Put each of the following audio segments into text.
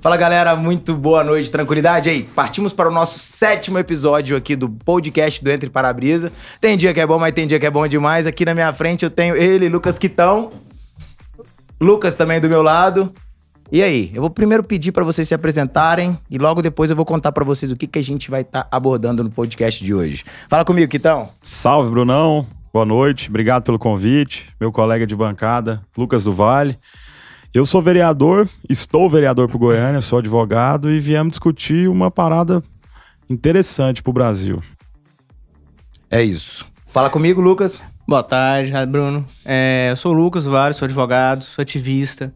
Fala, galera, muito boa noite, tranquilidade aí. Partimos para o nosso 7º episódio aqui do podcast do Entre Para-Brisa. Tem dia que é bom, mas tem dia que é bom demais. Aqui na minha frente eu tenho ele, Lucas Quitão. Lucas também do meu lado. E aí, eu vou primeiro pedir para vocês se apresentarem e logo depois eu vou contar para vocês o que a gente vai estar abordando no podcast de hoje. Fala comigo, Quitão. Salve, Brunão. Boa noite. Obrigado pelo convite. Meu colega de bancada, Lucas do Vale. Eu sou vereador, estou vereador pro Goiânia, sou advogado e viemos discutir uma parada interessante pro Brasil. É isso. Fala comigo, Lucas. Boa tarde, Bruno. Eu sou o Lucas do Vale, sou advogado, sou ativista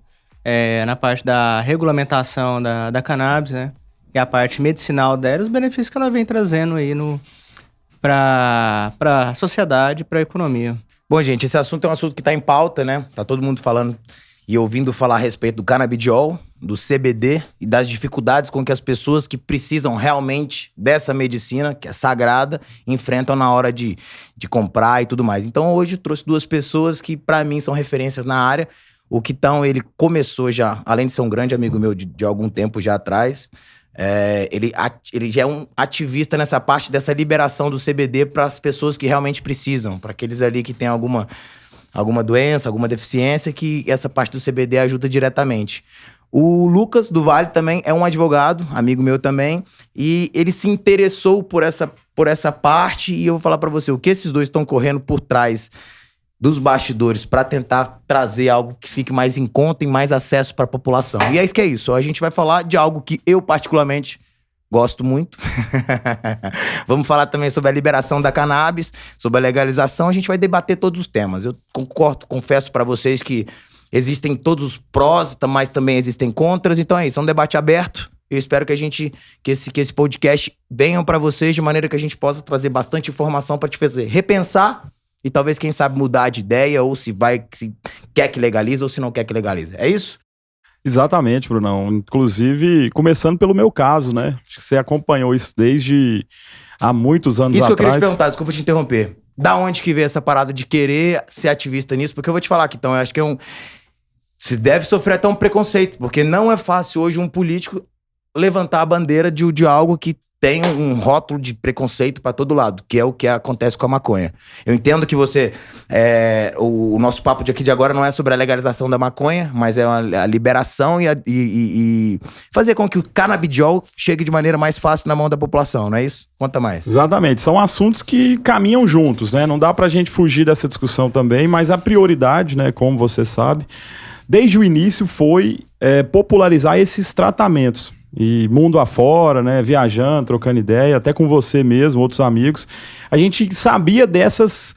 na parte da regulamentação da cannabis, né? E a parte medicinal dela, os benefícios que ela vem trazendo aí para a sociedade, para a economia. Bom, gente, esse assunto é um assunto que tá em pauta, né? Tá todo mundo falando e ouvindo falar a respeito do canabidiol, do CBD e das dificuldades com que as pessoas que precisam realmente dessa medicina, que é sagrada, enfrentam na hora de comprar e tudo mais. Então hoje eu trouxe duas pessoas que pra mim são referências na área. O Quitão, ele começou já, além de ser um grande amigo meu de algum tempo já atrás, ele já é um ativista nessa parte dessa liberação do CBD para as pessoas que realmente precisam, para aqueles ali que têm alguma doença, alguma deficiência, que essa parte do CBD ajuda diretamente. O Lucas do Vale também é um advogado, amigo meu também, e ele se interessou por essa parte, e eu vou falar pra você o que esses dois estão correndo por trás dos bastidores para tentar trazer algo que fique mais em conta e mais acesso para a população. E é isso que é isso, a gente vai falar de algo que eu particularmente gosto muito. Vamos falar também sobre a liberação da cannabis, sobre a legalização. A gente vai debater todos os temas. Eu concordo, confesso para vocês que existem todos os prós, mas também existem contras. Então é isso, é um debate aberto. Eu espero que esse podcast venha para vocês de maneira que a gente possa trazer bastante informação para te fazer repensar e talvez, quem sabe, mudar de ideia ou se quer que legalize ou se não quer que legalize. É isso? Exatamente, Brunão. Inclusive, começando pelo meu caso, né? Acho que você acompanhou isso desde há muitos anos atrás. Isso que eu queria te perguntar, desculpa te interromper. Da onde que veio essa parada de querer ser ativista nisso? Porque eu vou te falar, Quitão, eu acho que se deve sofrer até um preconceito, porque não é fácil hoje um político levantar a bandeira de algo que tem um rótulo de preconceito pra todo lado, que é o que acontece com a maconha. Eu entendo que você... o nosso papo de aqui de agora não é sobre a legalização da maconha, mas é a liberação e fazer com que o canabidiol chegue de maneira mais fácil na mão da população, não é isso? Conta mais. Exatamente. São assuntos que caminham juntos, né? Não dá pra gente fugir dessa discussão também, mas a prioridade, né, como você sabe, desde o início foi popularizar esses tratamentos. E mundo afora, né, viajando, trocando ideia, até com você mesmo, outros amigos, a gente sabia dessas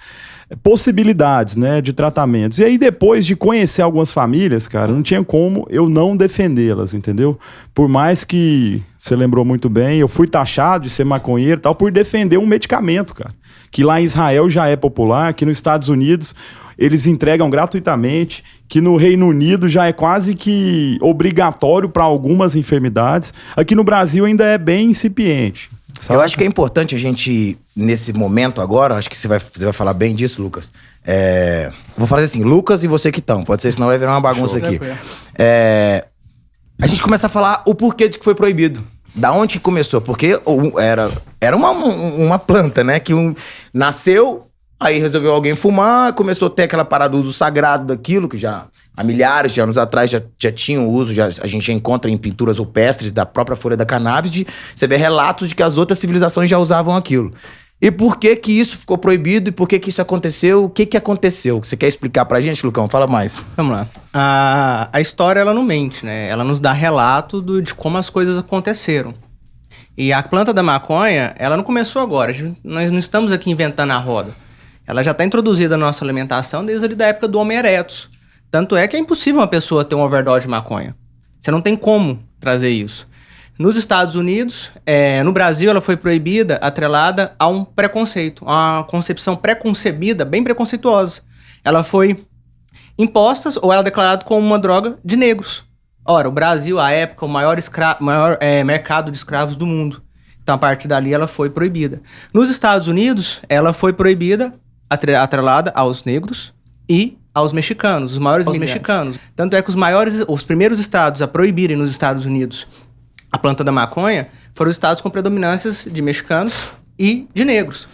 possibilidades, né, de tratamentos. E aí depois de conhecer algumas famílias, cara, não tinha como eu não defendê-las, entendeu? Por mais que, você lembrou muito bem, eu fui taxado de ser maconheiro e tal, por defender um medicamento, cara, que lá em Israel já é popular, que nos Estados Unidos eles entregam gratuitamente, que no Reino Unido já é quase que obrigatório para algumas enfermidades. Aqui no Brasil ainda é bem incipiente. Sabe? Eu acho que é importante a gente, nesse momento agora, acho que você vai falar bem disso, Lucas. Vou fazer assim, Lucas e você Quitão, pode ser, senão vai virar uma bagunça aqui. A gente começa a falar o porquê de que foi proibido. Da onde que começou? Porque era uma planta, né, que nasceu... Aí resolveu alguém fumar, começou a ter aquela parada do uso sagrado daquilo, que já há milhares de anos atrás já tinha o uso, a gente já encontra em pinturas rupestres da própria folha da cannabis, você vê relatos de que as outras civilizações já usavam aquilo. E por que que isso ficou proibido e por que que isso aconteceu? O que que aconteceu? Você quer explicar pra gente, Lucão? Fala mais. Vamos lá. A história, ela não mente, né? Ela nos dá relato de como as coisas aconteceram. E a planta da maconha, ela não começou agora. Nós não estamos aqui inventando a roda. Ela já está introduzida na nossa alimentação desde ali da época do Homo erectus. Tanto é que é impossível uma pessoa ter uma overdose de maconha. Você não tem como trazer isso. Nos Estados Unidos, no Brasil, ela foi proibida, atrelada a um preconceito, a uma concepção preconcebida, bem preconceituosa. Ela foi imposta ou ela declarada como uma droga de negros. Ora, o Brasil, à época, o maior mercado de escravos do mundo. Então, a partir dali, ela foi proibida. Nos Estados Unidos, ela foi proibida, atrelada aos negros e aos mexicanos, os maiores mexicanos. Tanto é que os primeiros estados a proibirem nos Estados Unidos a planta da maconha, foram os estados com predominâncias de mexicanos e de negros.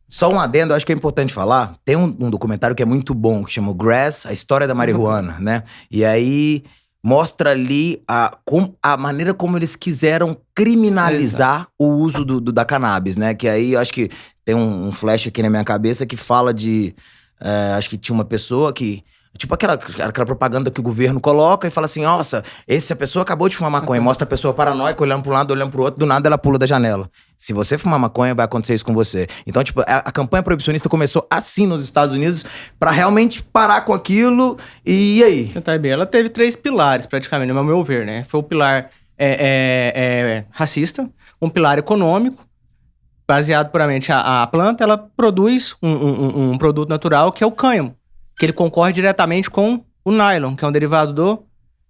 Só um adendo, acho que é importante falar. Tem um documentário que é muito bom, que chama Grass, a história da marihuana, né? E aí mostra ali a maneira como eles quiseram criminalizar o uso da cannabis, né? Que aí eu acho que tem um flash aqui na minha cabeça que fala de... acho que tinha uma pessoa que... Tipo aquela propaganda que o governo coloca e fala assim, nossa, essa pessoa acabou de fumar maconha. Mostra a pessoa paranoica, olhando para um lado, olhando pro outro, do nada ela pula da janela. Se você fumar maconha, vai acontecer isso com você. Então, tipo, a campanha proibicionista começou assim nos Estados Unidos para realmente parar com aquilo. E aí? Ela teve 3 pilares, praticamente, no meu ver, né? Foi o pilar racista, um pilar econômico, baseado puramente a planta, ela produz um produto natural que é o cânhamo, que ele concorre diretamente com o nylon, que é um derivado do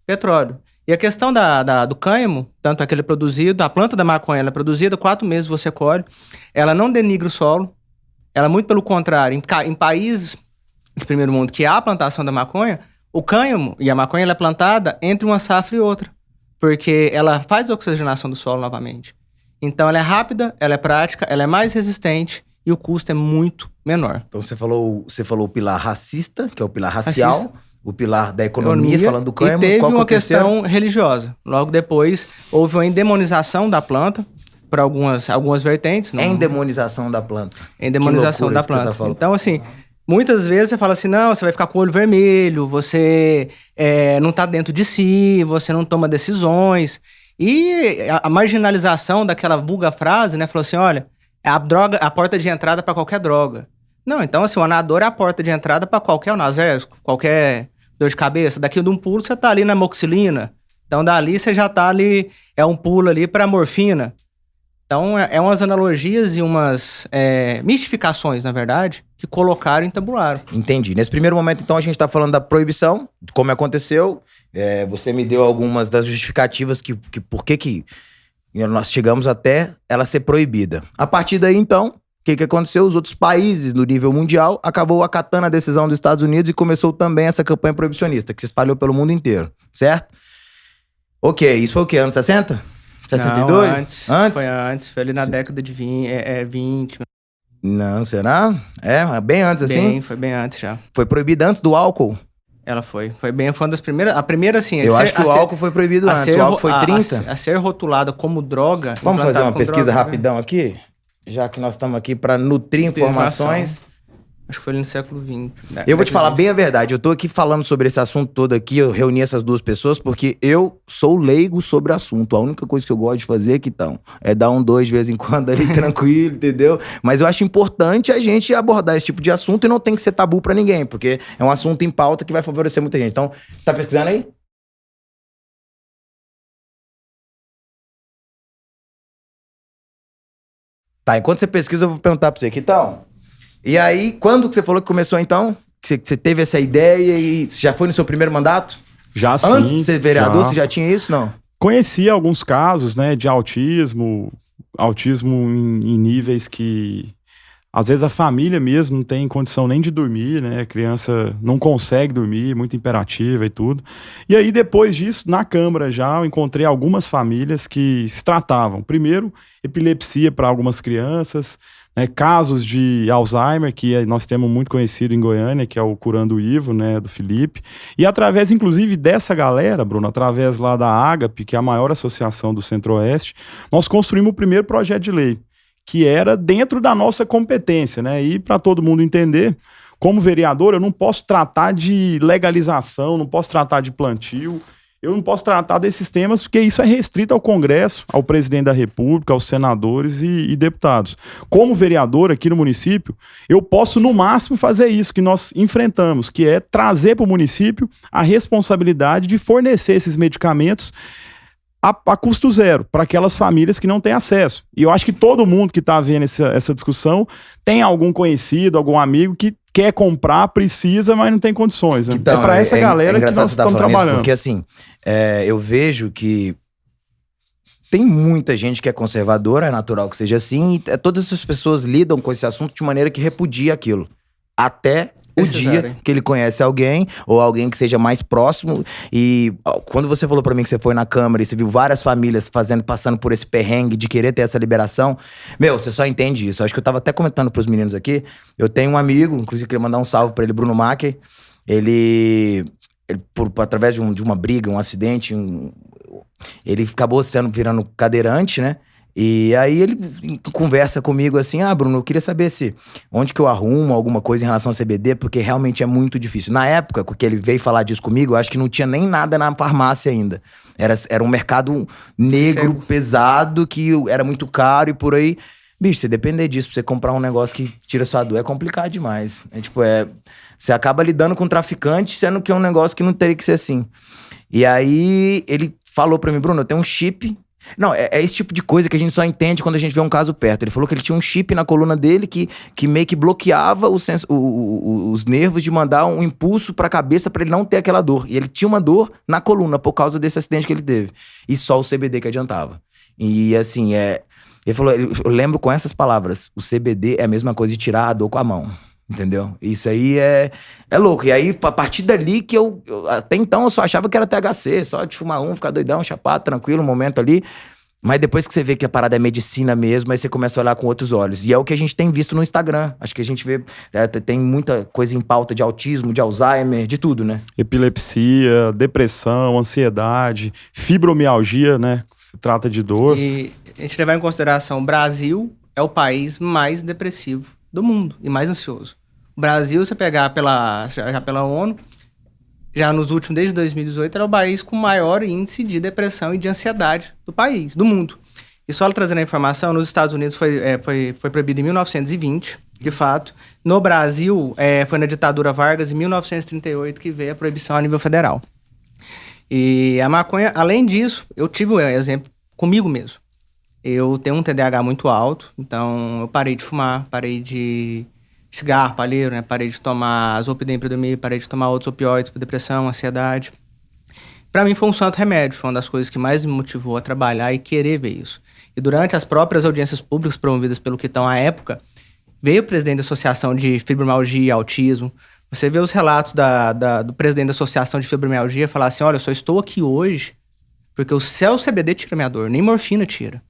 petróleo. E a questão do cânhamo, tanto aquele produzido, a planta da maconha, ela é produzida, 4 meses você colhe, ela não denigra o solo, ela muito pelo contrário, em países de primeiro mundo que há a plantação da maconha, o cânhamo e a maconha ela é plantada entre uma safra e outra, porque ela faz a oxigenação do solo novamente. Então ela é rápida, ela é prática, ela é mais resistente, e o custo é muito menor. Então você falou o pilar racista, que é o pilar racial, o pilar da economia, falando do cânhamo. E teve qual uma que é o terceiro? questão religiosa. Logo depois, houve uma endemonização da planta para algumas vertentes. Endemonização da planta. Endemonização da planta. Tá Então, assim, muitas vezes você fala assim, não, você vai ficar com o olho vermelho, você não tá dentro de si, você não toma decisões. E a marginalização daquela vulga frase, né, falou assim, olha, a porta de entrada para qualquer droga. Não, então assim, o anador é a porta de entrada para qualquer analgésico, qualquer dor de cabeça. Daqui de um pulo você tá ali na amoxicilina. Então dali você já tá ali, é um pulo ali para morfina. Então é umas analogias e umas mistificações, na verdade, que colocaram e tabularam. Entendi. Nesse primeiro momento, então, a gente tá falando da proibição, de como aconteceu. Você me deu algumas das justificativas que por que nós chegamos até ela ser proibida. A partir daí, então, o que aconteceu? Os outros países, no nível mundial, acabou acatando a decisão dos Estados Unidos e começou também essa campanha proibicionista, que se espalhou pelo mundo inteiro, certo? Ok, isso foi o quê? Anos 60? 62? Não, antes. Foi ali na década de 20. Não, será? Bem antes, assim? Foi bem antes já. Foi proibida antes do álcool? Ela foi. Foi uma das primeiras. A primeira, assim... Eu acho que o álcool foi proibido antes. O álcool foi 30. A ser rotulada como droga... Vamos fazer uma pesquisa rapidão aqui? Já que nós estamos aqui para nutrir informações. Acho que foi ali no século XX. Eu vou te falar bem a verdade. Eu tô aqui falando sobre esse assunto todo aqui. Eu reuni essas duas pessoas porque eu sou leigo sobre o assunto. A única coisa que eu gosto de fazer aqui, então, é dar 2 de vez em quando ali, tranquilo, entendeu? Mas eu acho importante a gente abordar esse tipo de assunto e não tem que ser tabu pra ninguém, porque é um assunto em pauta que vai favorecer muita gente. Então, tá pesquisando aí? Tá, enquanto você pesquisa, eu vou perguntar pra você aqui, então. E aí, quando que você falou que começou, então? Que você teve essa ideia e já foi no seu primeiro mandato? Já sim. Antes de ser vereador, você já tinha isso, não? Conheci alguns casos, né, de autismo em níveis que... Às vezes a família mesmo não tem condição nem de dormir, né? A criança não consegue dormir, muito imperativa e tudo. E aí, depois disso, na Câmara já, eu encontrei algumas famílias que se tratavam. Primeiro, epilepsia para algumas crianças, né? Casos de Alzheimer, que nós temos muito conhecido em Goiânia, que é o Curando o Ivo, né? Do Felipe. E através, inclusive, dessa galera, Bruno, através lá da Ágape, que é a maior associação do Centro-Oeste, nós construímos o primeiro projeto de lei, que era dentro da nossa competência, né? E para todo mundo entender, como vereador, eu não posso tratar de legalização, não posso tratar de plantio, eu não posso tratar desses temas, porque isso é restrito ao Congresso, ao presidente da República, aos senadores e deputados. Como vereador aqui no município, eu posso, no máximo, fazer isso que nós enfrentamos, que é trazer para o município a responsabilidade de fornecer esses medicamentos a custo zero, para aquelas famílias que não têm acesso. E eu acho que todo mundo que está vendo essa discussão tem algum conhecido, algum amigo que quer comprar, precisa, mas não tem condições. Né? Então, é para essa galera que nós estamos trabalhando. Porque assim, eu vejo que tem muita gente que é conservadora, é natural que seja assim, e todas essas pessoas lidam com esse assunto de maneira que repudia aquilo. Até o dia que ele conhece alguém, ou alguém que seja mais próximo. E quando você falou pra mim que você foi na Câmara e você viu várias famílias passando por esse perrengue de querer ter essa liberação, você só entende isso. Acho que eu tava até comentando pros meninos aqui, eu tenho um amigo, inclusive queria mandar um salve pra ele, Bruno Macker. Ele através de uma briga, um acidente, ele acabou virando cadeirante, né? E aí ele conversa comigo assim, Bruno, eu queria saber onde que eu arrumo alguma coisa em relação ao CBD, porque realmente é muito difícil. Na época que ele veio falar disso comigo, eu acho que não tinha nem nada na farmácia ainda. Era um mercado negro, pesado, que era muito caro e por aí. Bicho, você depender disso pra você comprar um negócio que tira sua dor é complicado demais. Você acaba lidando com traficante, sendo que é um negócio que não teria que ser assim. E aí ele falou pra mim, Bruno, eu tenho um chip. Não, é esse tipo de coisa que a gente só entende quando a gente vê um caso perto. Ele falou que ele tinha um chip na coluna dele que meio que bloqueava os nervos de mandar um impulso pra cabeça pra ele não ter aquela dor. E ele tinha uma dor na coluna por causa desse acidente que ele teve. E só o CBD que adiantava. E assim, ele falou, eu lembro com essas palavras, o CBD é a mesma coisa de tirar a dor com a mão. Entendeu? Isso aí é louco. E aí, a partir dali que eu até então eu só achava que era THC, só de fumar ficar doidão, chapado, tranquilo, um momento ali. Mas depois que você vê que a parada é medicina mesmo, aí você começa a olhar com outros olhos. E é o que a gente tem visto no Instagram. Acho que a gente vê, tem muita coisa em pauta de autismo, de Alzheimer, de tudo, né? Epilepsia, depressão, ansiedade, fibromialgia, né? Se trata de dor. E a gente levar em consideração, o Brasil é o país mais depressivo do mundo e mais ansioso. O Brasil, se pegar já pela ONU, já nos últimos, desde 2018, era o país com maior índice de depressão e de ansiedade do mundo. E só trazendo a informação, nos Estados Unidos foi proibido em 1920, de fato. No Brasil, foi na ditadura Vargas, em 1938, que veio a proibição a nível federal. E a maconha, além disso, eu tive um exemplo comigo mesmo. Eu tenho um TDAH muito alto, então eu parei de fumar, parei de cigarro, palheiro, né? Parei de tomar zolpidem para dormir, parei de tomar outros opioides para depressão, ansiedade. Para mim foi um santo remédio, foi uma das coisas que mais me motivou a trabalhar e querer ver isso. E durante as próprias audiências públicas promovidas pelo Quitão à época, veio o presidente da Associação de Fibromialgia e Autismo. Você vê os relatos do presidente da Associação de Fibromialgia falar assim, olha, eu só estou aqui hoje porque o CBD tira minha dor, nem morfina tira.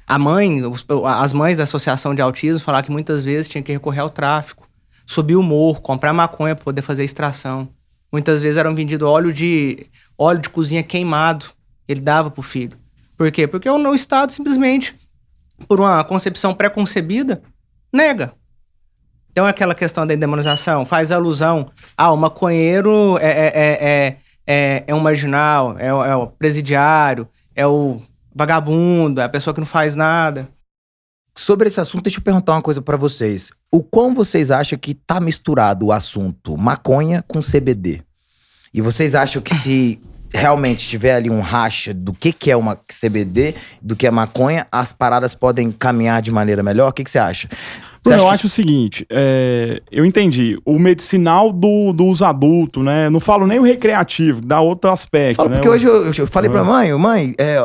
As mães da Associação de Autismo falaram que muitas vezes tinha que recorrer ao tráfico, subir o morro, comprar maconha para poder fazer extração. Muitas vezes eram vendidos óleo de cozinha queimado, ele dava pro filho. Por quê? Porque o Estado simplesmente, por uma concepção pré-concebida, nega. Então aquela questão da endemonização faz alusão o maconheiro é um marginal, é o presidiário, é o vagabundo, é a pessoa que não faz nada. Sobre esse assunto, deixa eu perguntar uma coisa pra vocês. O quão vocês acham que tá misturado o assunto maconha com CBD? E vocês acham que se realmente tiver ali um racha do que é uma CBD, do que é maconha, as paradas podem caminhar de maneira melhor? O que você acha? Eu acho o seguinte, eu entendi, o medicinal do uso adulto, né, não falo nem o recreativo, dá outro aspecto, falo, né? Porque hoje eu falei pra mãe,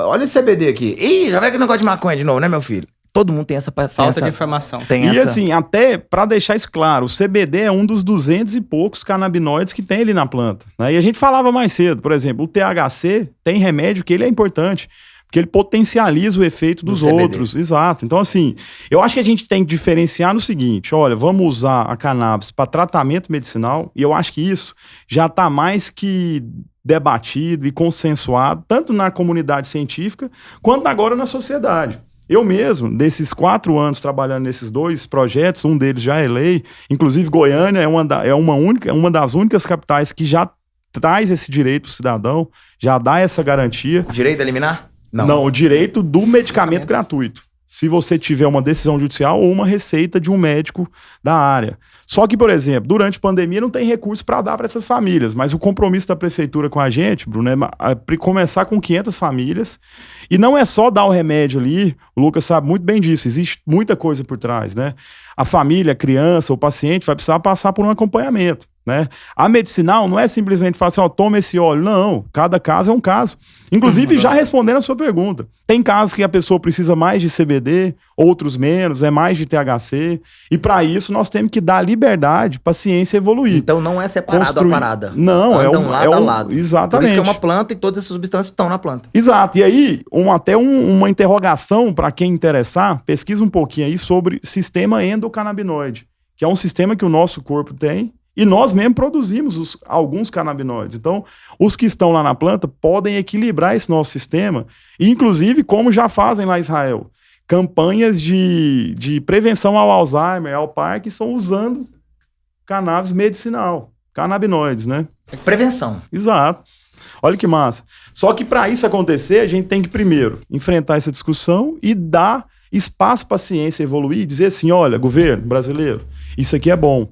olha esse CBD aqui. Ih, já vai aquele negócio de maconha de novo, né, meu filho? Todo mundo tem essa... Falta de informação. Assim, até pra deixar isso claro, o CBD é um dos 200 e poucos canabinoides que tem ali na planta, né? E a gente falava mais cedo, por exemplo, o THC tem remédio que ele é importante, porque ele potencializa o efeito dos outros. Exato. Então, assim, eu acho que a gente tem que diferenciar no seguinte, olha, vamos usar a cannabis para tratamento medicinal, e eu acho que isso já está mais que debatido e consensuado, tanto na comunidade científica, quanto agora na sociedade. Eu mesmo, desses 4 anos trabalhando nesses 2 projetos, um deles já é lei, inclusive Goiânia é uma das únicas capitais que já traz esse direito para o cidadão, já dá essa garantia. Direito a eliminar? Não, o direito do medicamento gratuito. Se você tiver uma decisão judicial ou uma receita de um médico da área. Só que, por exemplo, durante a pandemia não tem recurso para dar para essas famílias, mas o compromisso da prefeitura com a gente, Bruno, é começar com 500 famílias. E não é só dar o remédio ali, o Lucas sabe muito bem disso, existe muita coisa por trás, né? A família, a criança, o paciente vai precisar passar por um acompanhamento. né? A medicinal não é simplesmente falar assim, ó, toma esse óleo. Não, cada caso é um caso. Inclusive, já respondendo a sua pergunta, tem casos que a pessoa precisa mais de CBD, outros menos, é mais de THC, e para isso nós temos que dar liberdade para a ciência evoluir. Então não é separado a parada. Não, andam lado a lado. Exatamente. Por isso que é uma planta e todas essas substâncias estão na planta. Exato. E aí, uma interrogação para quem interessar, pesquisa um pouquinho aí sobre sistema endocannabinoide, que é um sistema que o nosso corpo tem, e nós mesmo produzimos alguns canabinoides. Então, os que estão lá na planta podem equilibrar esse nosso sistema, e inclusive, como já fazem lá em Israel, campanhas de prevenção ao Alzheimer, ao Parkinson, usando cannabis medicinal, canabinoides, né? Prevenção. Exato. Olha que massa. Só que para isso acontecer, a gente tem que primeiro enfrentar essa discussão e dar espaço para a ciência evoluir e dizer assim, olha, governo brasileiro, isso aqui é bom.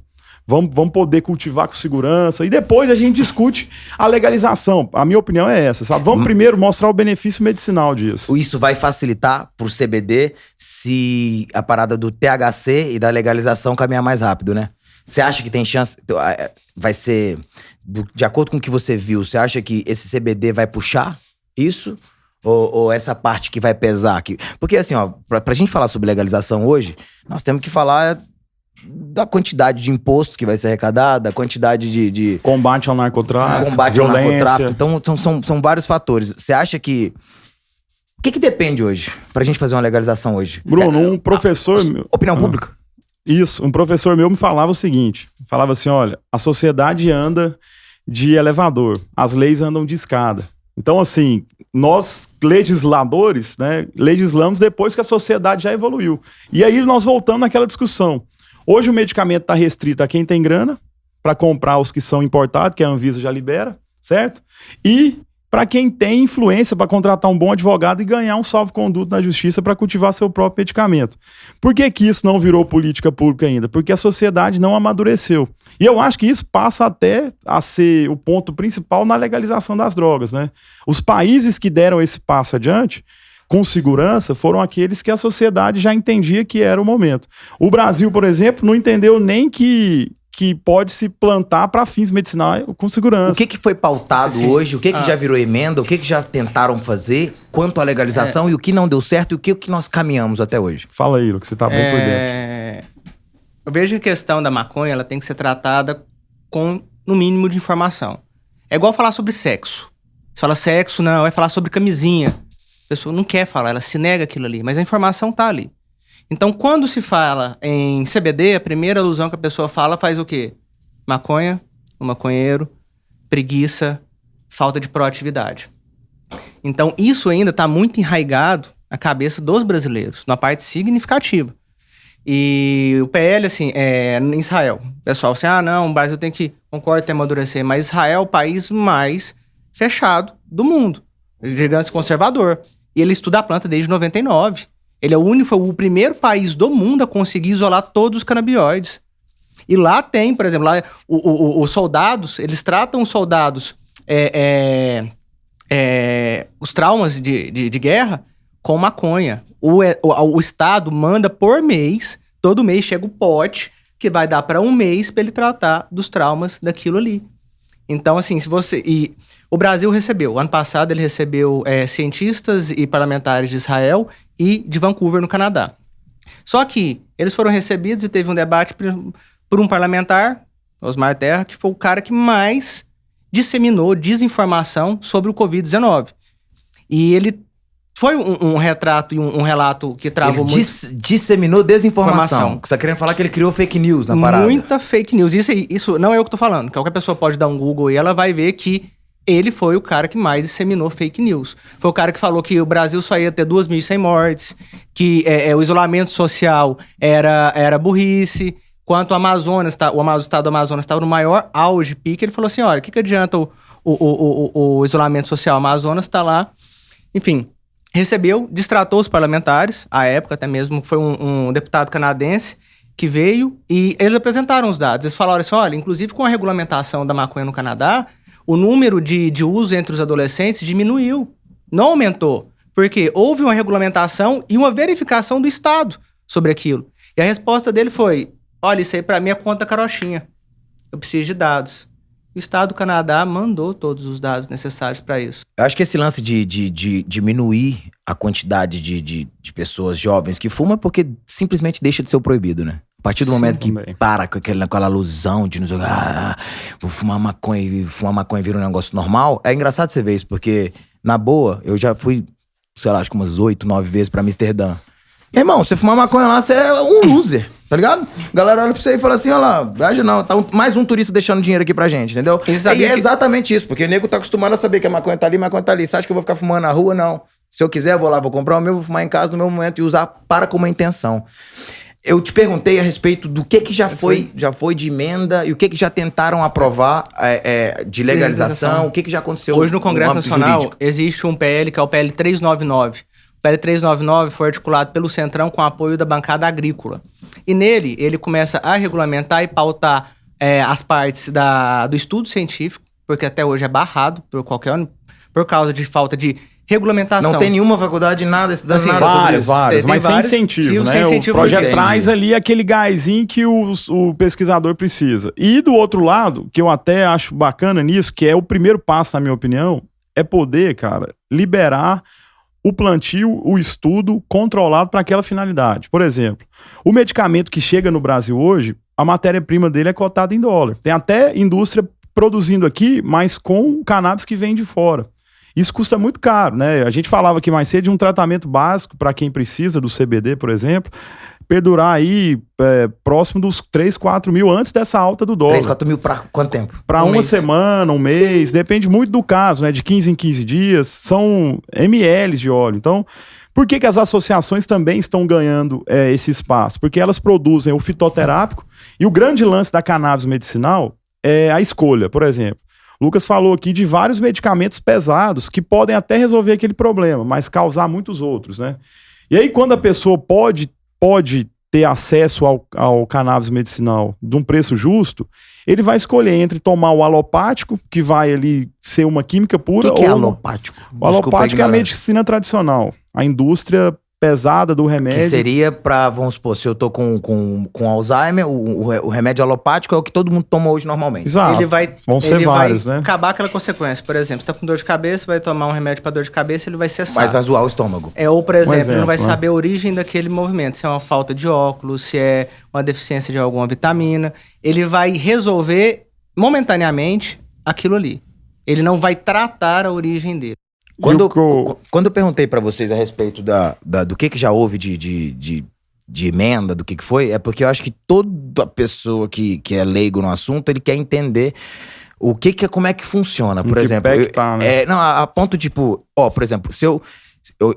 Vamos poder cultivar com segurança. E depois a gente discute a legalização. A minha opinião é essa, sabe? Vamos primeiro mostrar o benefício medicinal disso. Isso vai facilitar pro CBD se a parada do THC e da legalização caminhar mais rápido, né? Você acha que tem chance... Vai ser... De acordo com o que você viu, você acha que esse CBD vai puxar isso? Ou essa parte que vai pesar aqui? Porque assim, ó, pra gente falar sobre legalização hoje, nós temos que falar da quantidade de imposto que vai ser arrecadado, da quantidade de combate ao narcotráfico, combate violência. ao narcotráfico. Então, são vários fatores. Você acha que... O que depende hoje pra gente fazer uma legalização hoje? Bruno, um professor... Opinião pública? Isso, um professor meu me falava o seguinte, falava assim, olha, a sociedade anda de elevador, as leis andam de escada. Então, assim, nós, legisladores, né, legislamos depois que a sociedade já evoluiu. E aí nós voltamos naquela discussão. Hoje o medicamento está restrito a quem tem grana, para comprar os que são importados, que a Anvisa já libera, certo? E para quem tem influência para contratar um bom advogado e ganhar um salvo-conduto na justiça para cultivar seu próprio medicamento. Por que isso não virou política pública ainda? Porque a sociedade não amadureceu. E eu acho que isso passa até a ser o ponto principal na legalização das drogas, né? Os países que deram esse passo adiante, com segurança, foram aqueles que a sociedade já entendia que era o momento. O Brasil, por exemplo, não entendeu nem que pode se plantar para fins medicinais com segurança. O que foi pautado hoje? O que já virou emenda? O que já tentaram fazer quanto à legalização? E o que não deu certo? E o que nós caminhamos até hoje? Fala aí, que você tá bem por dentro. Eu vejo que a questão da maconha, ela tem que ser tratada com, no mínimo, de informação. É igual falar sobre sexo. Você fala sexo, não, vai falar sobre camisinha. A pessoa não quer falar, ela se nega aquilo ali, mas a informação tá ali. Então, quando se fala em CBD, a primeira alusão que a pessoa fala faz o quê? Maconha, o maconheiro, preguiça, falta de proatividade. Então, isso ainda está muito enraigado na cabeça dos brasileiros, na parte significativa. E o PL, assim, em Israel, o pessoal assim, não, o Brasil tem que, concordo, tem que amadurecer, mas Israel é o país mais fechado do mundo, digamos, conservador. E ele estuda a planta desde 99. Ele foi o primeiro país do mundo a conseguir isolar todos os canabinoides. E lá tem, por exemplo, lá, os soldados, eles tratam os soldados, os traumas de guerra com maconha. O Estado manda por mês, todo mês chega o pote, que vai dar para um mês para ele tratar dos traumas daquilo ali. Então, assim, o Brasil recebeu, ano passado ele recebeu cientistas e parlamentares de Israel e de Vancouver, no Canadá. Só que eles foram recebidos e teve um debate por um parlamentar, Osmar Terra, que foi o cara que mais disseminou desinformação sobre o Covid-19. E ele foi um retrato e um relato que travou muito... Disseminou desinformação. Você tá querendo falar que ele criou fake news na parada? Muita fake news. Isso não é eu que tô falando. Qualquer pessoa pode dar um Google e ela vai ver que ele foi o cara que mais disseminou fake news. Foi o cara que falou que o Brasil só ia ter 2.100 mortes, que o isolamento social era burrice. Quanto ao Amazonas, o estado do Amazonas estava no maior auge, pique, ele falou assim, olha, o que adianta o isolamento social? O Amazonas está lá, enfim, recebeu, distratou os parlamentares, à época até mesmo foi um deputado canadense que veio e eles apresentaram os dados. Eles falaram assim, olha, inclusive com a regulamentação da maconha no Canadá, o número de uso entre os adolescentes diminuiu, não aumentou, porque houve uma regulamentação e uma verificação do Estado sobre aquilo. E a resposta dele foi, olha, isso aí pra mim é conta carochinha. eu preciso de dados. O Estado do Canadá mandou todos os dados necessários para isso. Eu acho que esse lance de diminuir a quantidade de pessoas jovens que fumam é porque simplesmente deixa de ser o proibido, né? A partir do momento que para com aquela ilusão de não sei, vou fumar maconha e fumar maconha vira um negócio normal, é engraçado você ver isso, porque, na boa, eu já fui, sei lá, acho que umas 8, 9 vezes pra Amsterdã. Irmão, você fumar maconha lá, você é um loser, tá ligado? A galera olha pra você e fala assim, olha lá, viaja não, tá mais um turista deixando dinheiro aqui pra gente, entendeu? E é exatamente isso, porque o nego tá acostumado a saber que a maconha tá ali. Você acha que eu vou ficar fumando na rua? Não. Se eu quiser, eu vou lá, vou comprar o meu, vou fumar em casa no meu momento e usar para com uma intenção. Eu te perguntei a respeito do que já foi de emenda e o que já tentaram aprovar de legalização, o que já aconteceu. Hoje no Congresso Nacional existe um PL que é o PL 399. O PL 399 foi articulado pelo Centrão com apoio da bancada agrícola. E nele, ele começa a regulamentar e pautar as partes do estudo científico, porque até hoje é barrado por causa de falta de regulamentação. Não tem nenhuma faculdade, nada estudando assim, nada sobre isso. Várias, mas sem incentivo, né? O projeto traz ali aquele gásinho que o pesquisador precisa. E do outro lado, que eu até acho bacana nisso, que é o primeiro passo, na minha opinião, é poder, cara, liberar o plantio, o estudo controlado para aquela finalidade. Por exemplo, o medicamento que chega no Brasil hoje, a matéria-prima dele é cotada em dólar. Tem até indústria produzindo aqui, mas com cannabis que vem de fora. Isso custa muito caro, né? A gente falava aqui mais cedo de um tratamento básico para quem precisa do CBD, por exemplo, perdurar aí próximo dos 3, 4 mil antes dessa alta do dólar. 3, 4 mil para quanto tempo? Para uma semana, um mês, depende muito do caso, né? De 15 em 15 dias, são ml de óleo. Então, por que as associações também estão ganhando esse espaço? Porque elas produzem o fitoterápico e o grande lance da cannabis medicinal é a escolha, por exemplo. O Lucas falou aqui de vários medicamentos pesados que podem até resolver aquele problema, mas causar muitos outros, né? E aí, quando a pessoa pode ter acesso ao cannabis medicinal de um preço justo, ele vai escolher entre tomar o alopático, que vai ali ser uma química pura. O que é alopático? O alopático é a medicina tradicional. A indústria pesada do remédio. Que seria pra, vamos supor, se eu tô com Alzheimer, o remédio alopático é o que todo mundo toma hoje normalmente. Exato. Vão ser vários, né? Acabar aquela consequência. Por exemplo, você tá com dor de cabeça, vai tomar um remédio pra dor de cabeça, ele vai cessar. Mas vai zoar o estômago. Ou, por exemplo, ele não vai saber a origem daquele movimento. Se é uma falta de óculos, se é uma deficiência de alguma vitamina. Ele vai resolver momentaneamente aquilo ali. Ele não vai tratar a origem dele. Quando eu perguntei pra vocês a respeito do que já houve de emenda, do que foi, é porque eu acho que toda pessoa que é leigo no assunto, ele quer entender como é que funciona. Por exemplo, não, a ponto tipo, por exemplo, se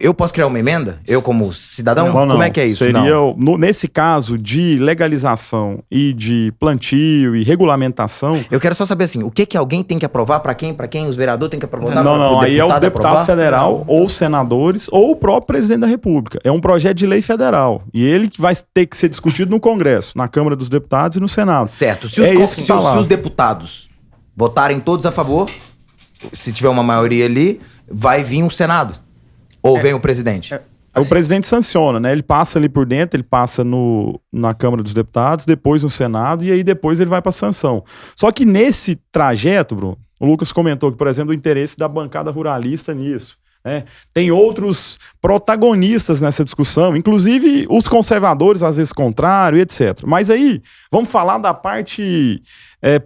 eu posso criar uma emenda? Eu como cidadão? Não, como é que é isso? Seria, nesse caso de legalização e de plantio e regulamentação... Eu quero só saber assim, o que alguém tem que aprovar? Pra quem os vereadores têm que aprovar? Não, aí é o deputado federal ou senadores ou o próprio presidente da República. É um projeto de lei federal. E ele vai ter que ser discutido no Congresso, na Câmara dos Deputados e no Senado. Certo. Se os deputados votarem todos a favor, se tiver uma maioria ali, vai vir um Senado. Ou vem o presidente? O presidente sanciona, né? Ele passa ali por dentro, ele passa na Câmara dos Deputados, depois no Senado, e aí depois ele vai para sanção. Só que nesse trajeto, Bruno, o Lucas comentou que, por exemplo, o interesse da bancada ruralista nisso. Né? Tem outros protagonistas nessa discussão, inclusive os conservadores, às vezes contrário, etc. Mas aí, vamos falar da parte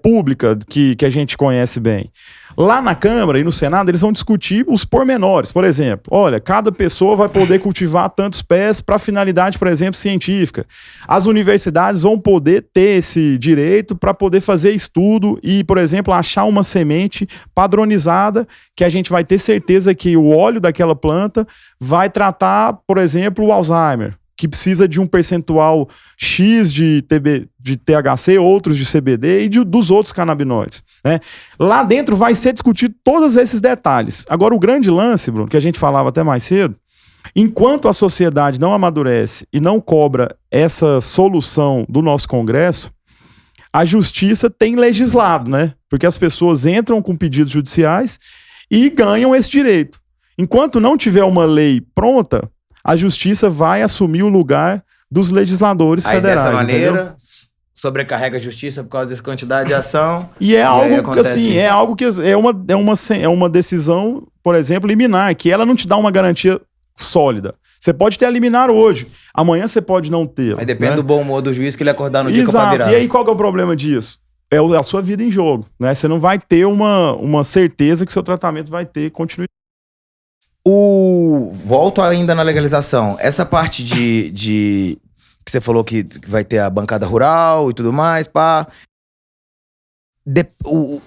pública que a gente conhece bem. Lá na Câmara e no Senado, eles vão discutir os pormenores. Por exemplo, olha, cada pessoa vai poder cultivar tantos pés para finalidade, por exemplo, científica. As universidades vão poder ter esse direito para poder fazer estudo e, por exemplo, achar uma semente padronizada que a gente vai ter certeza que o óleo daquela planta vai tratar, por exemplo, o Alzheimer, que precisa de um percentual X de THC, outros de CBD e dos outros canabinoides. Né? Lá dentro vai ser discutido todos esses detalhes. Agora, o grande lance, Bruno, que a gente falava até mais cedo, enquanto a sociedade não amadurece e não cobra essa solução do nosso Congresso, a justiça tem legislado, né? Porque as pessoas entram com pedidos judiciais e ganham esse direito. Enquanto não tiver uma lei pronta, a justiça vai assumir o lugar dos legisladores federais. Dessa maneira, entendeu? sobrecarrega a justiça por causa dessa quantidade de ação. E é algo que, acontece... assim, é algo que é uma decisão, por exemplo, liminar, que ela não te dá uma garantia sólida. Você pode ter a liminar hoje, amanhã você pode não ter. Aí depende, né, do bom humor do juiz que ele acordar no Exato. dia que eu virar. E aí qual que é o problema disso? É a sua vida em jogo, né? Você não vai ter uma certeza que seu tratamento vai ter continuidade. Volto ainda na legalização. Essa parte de que você falou que vai ter a bancada rural e tudo mais, pá.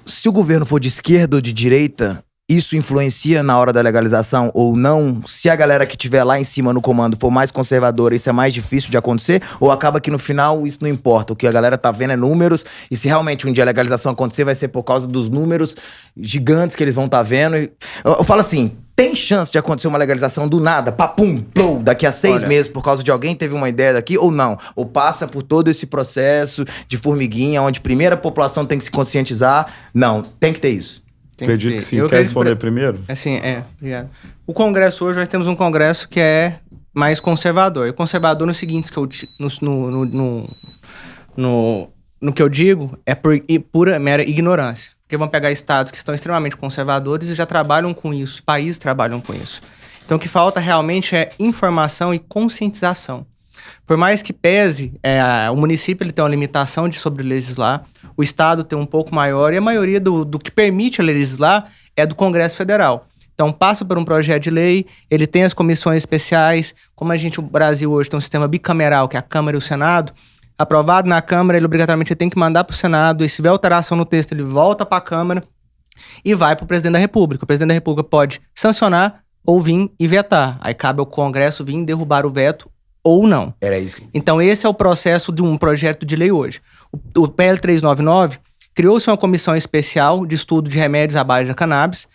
Se o governo for de esquerda ou de direita, isso influencia na hora da legalização ou não? Se a galera que estiver lá em cima no comando for mais conservadora, isso é mais difícil de acontecer? Ou acaba que no final isso não importa? O que a galera tá vendo é números, e se realmente um dia a legalização acontecer, vai ser por causa dos números gigantes que eles vão tá vendo. Eu falo assim, tem chance de acontecer uma legalização do nada, papum, plou, daqui a 6 meses, por causa de alguém teve uma ideia daqui, ou não? Ou passa por todo esse processo de formiguinha, onde primeiro a população tem que se conscientizar? Não, tem que ter isso. Acredito que sim. Quer responder primeiro? Assim, obrigado. O Congresso hoje, nós temos um Congresso que é mais conservador. E conservador no seguinte, que no que eu digo, é por pura, mera ignorância. Porque vão pegar estados que estão extremamente conservadores e já trabalham com isso, países trabalham com isso. Então o que falta realmente é informação e conscientização. Por mais que pese, o município ele tem uma limitação de sobre legislar, o estado tem um pouco maior, e a maioria do que permite legislar é do Congresso Federal. Então passa por um projeto de lei, ele tem as comissões especiais, como o Brasil hoje tem um sistema bicameral, que é a Câmara e o Senado, aprovado na Câmara, ele obrigatoriamente tem que mandar para o Senado, e se tiver alteração no texto, ele volta para a Câmara e vai para o Presidente da República. O Presidente da República pode sancionar ou vir e vetar. Aí cabe ao Congresso vir derrubar o veto ou não. Era isso. Então esse é o processo de um projeto de lei hoje. O PL 399 criou-se uma comissão especial de estudo de remédios à base da cannabis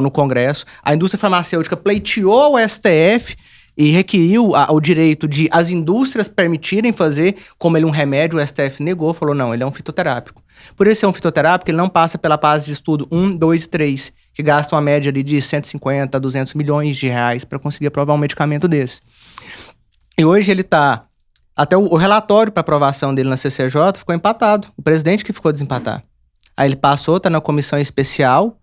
no Congresso. A indústria farmacêutica pleiteou ao STF e requeriu o direito de as indústrias permitirem fazer como ele um remédio. O STF negou, falou não, ele é um fitoterápico. Por ele ser um fitoterápico, ele não passa pela fase de estudo 1, 2 e 3, que gasta uma média ali de 150 a 200 milhões de reais para conseguir aprovar um medicamento desse. E hoje ele está... Até o relatório para aprovação dele na CCJ ficou empatado. O presidente que ficou desempatar. Aí ele passou, está na comissão especial.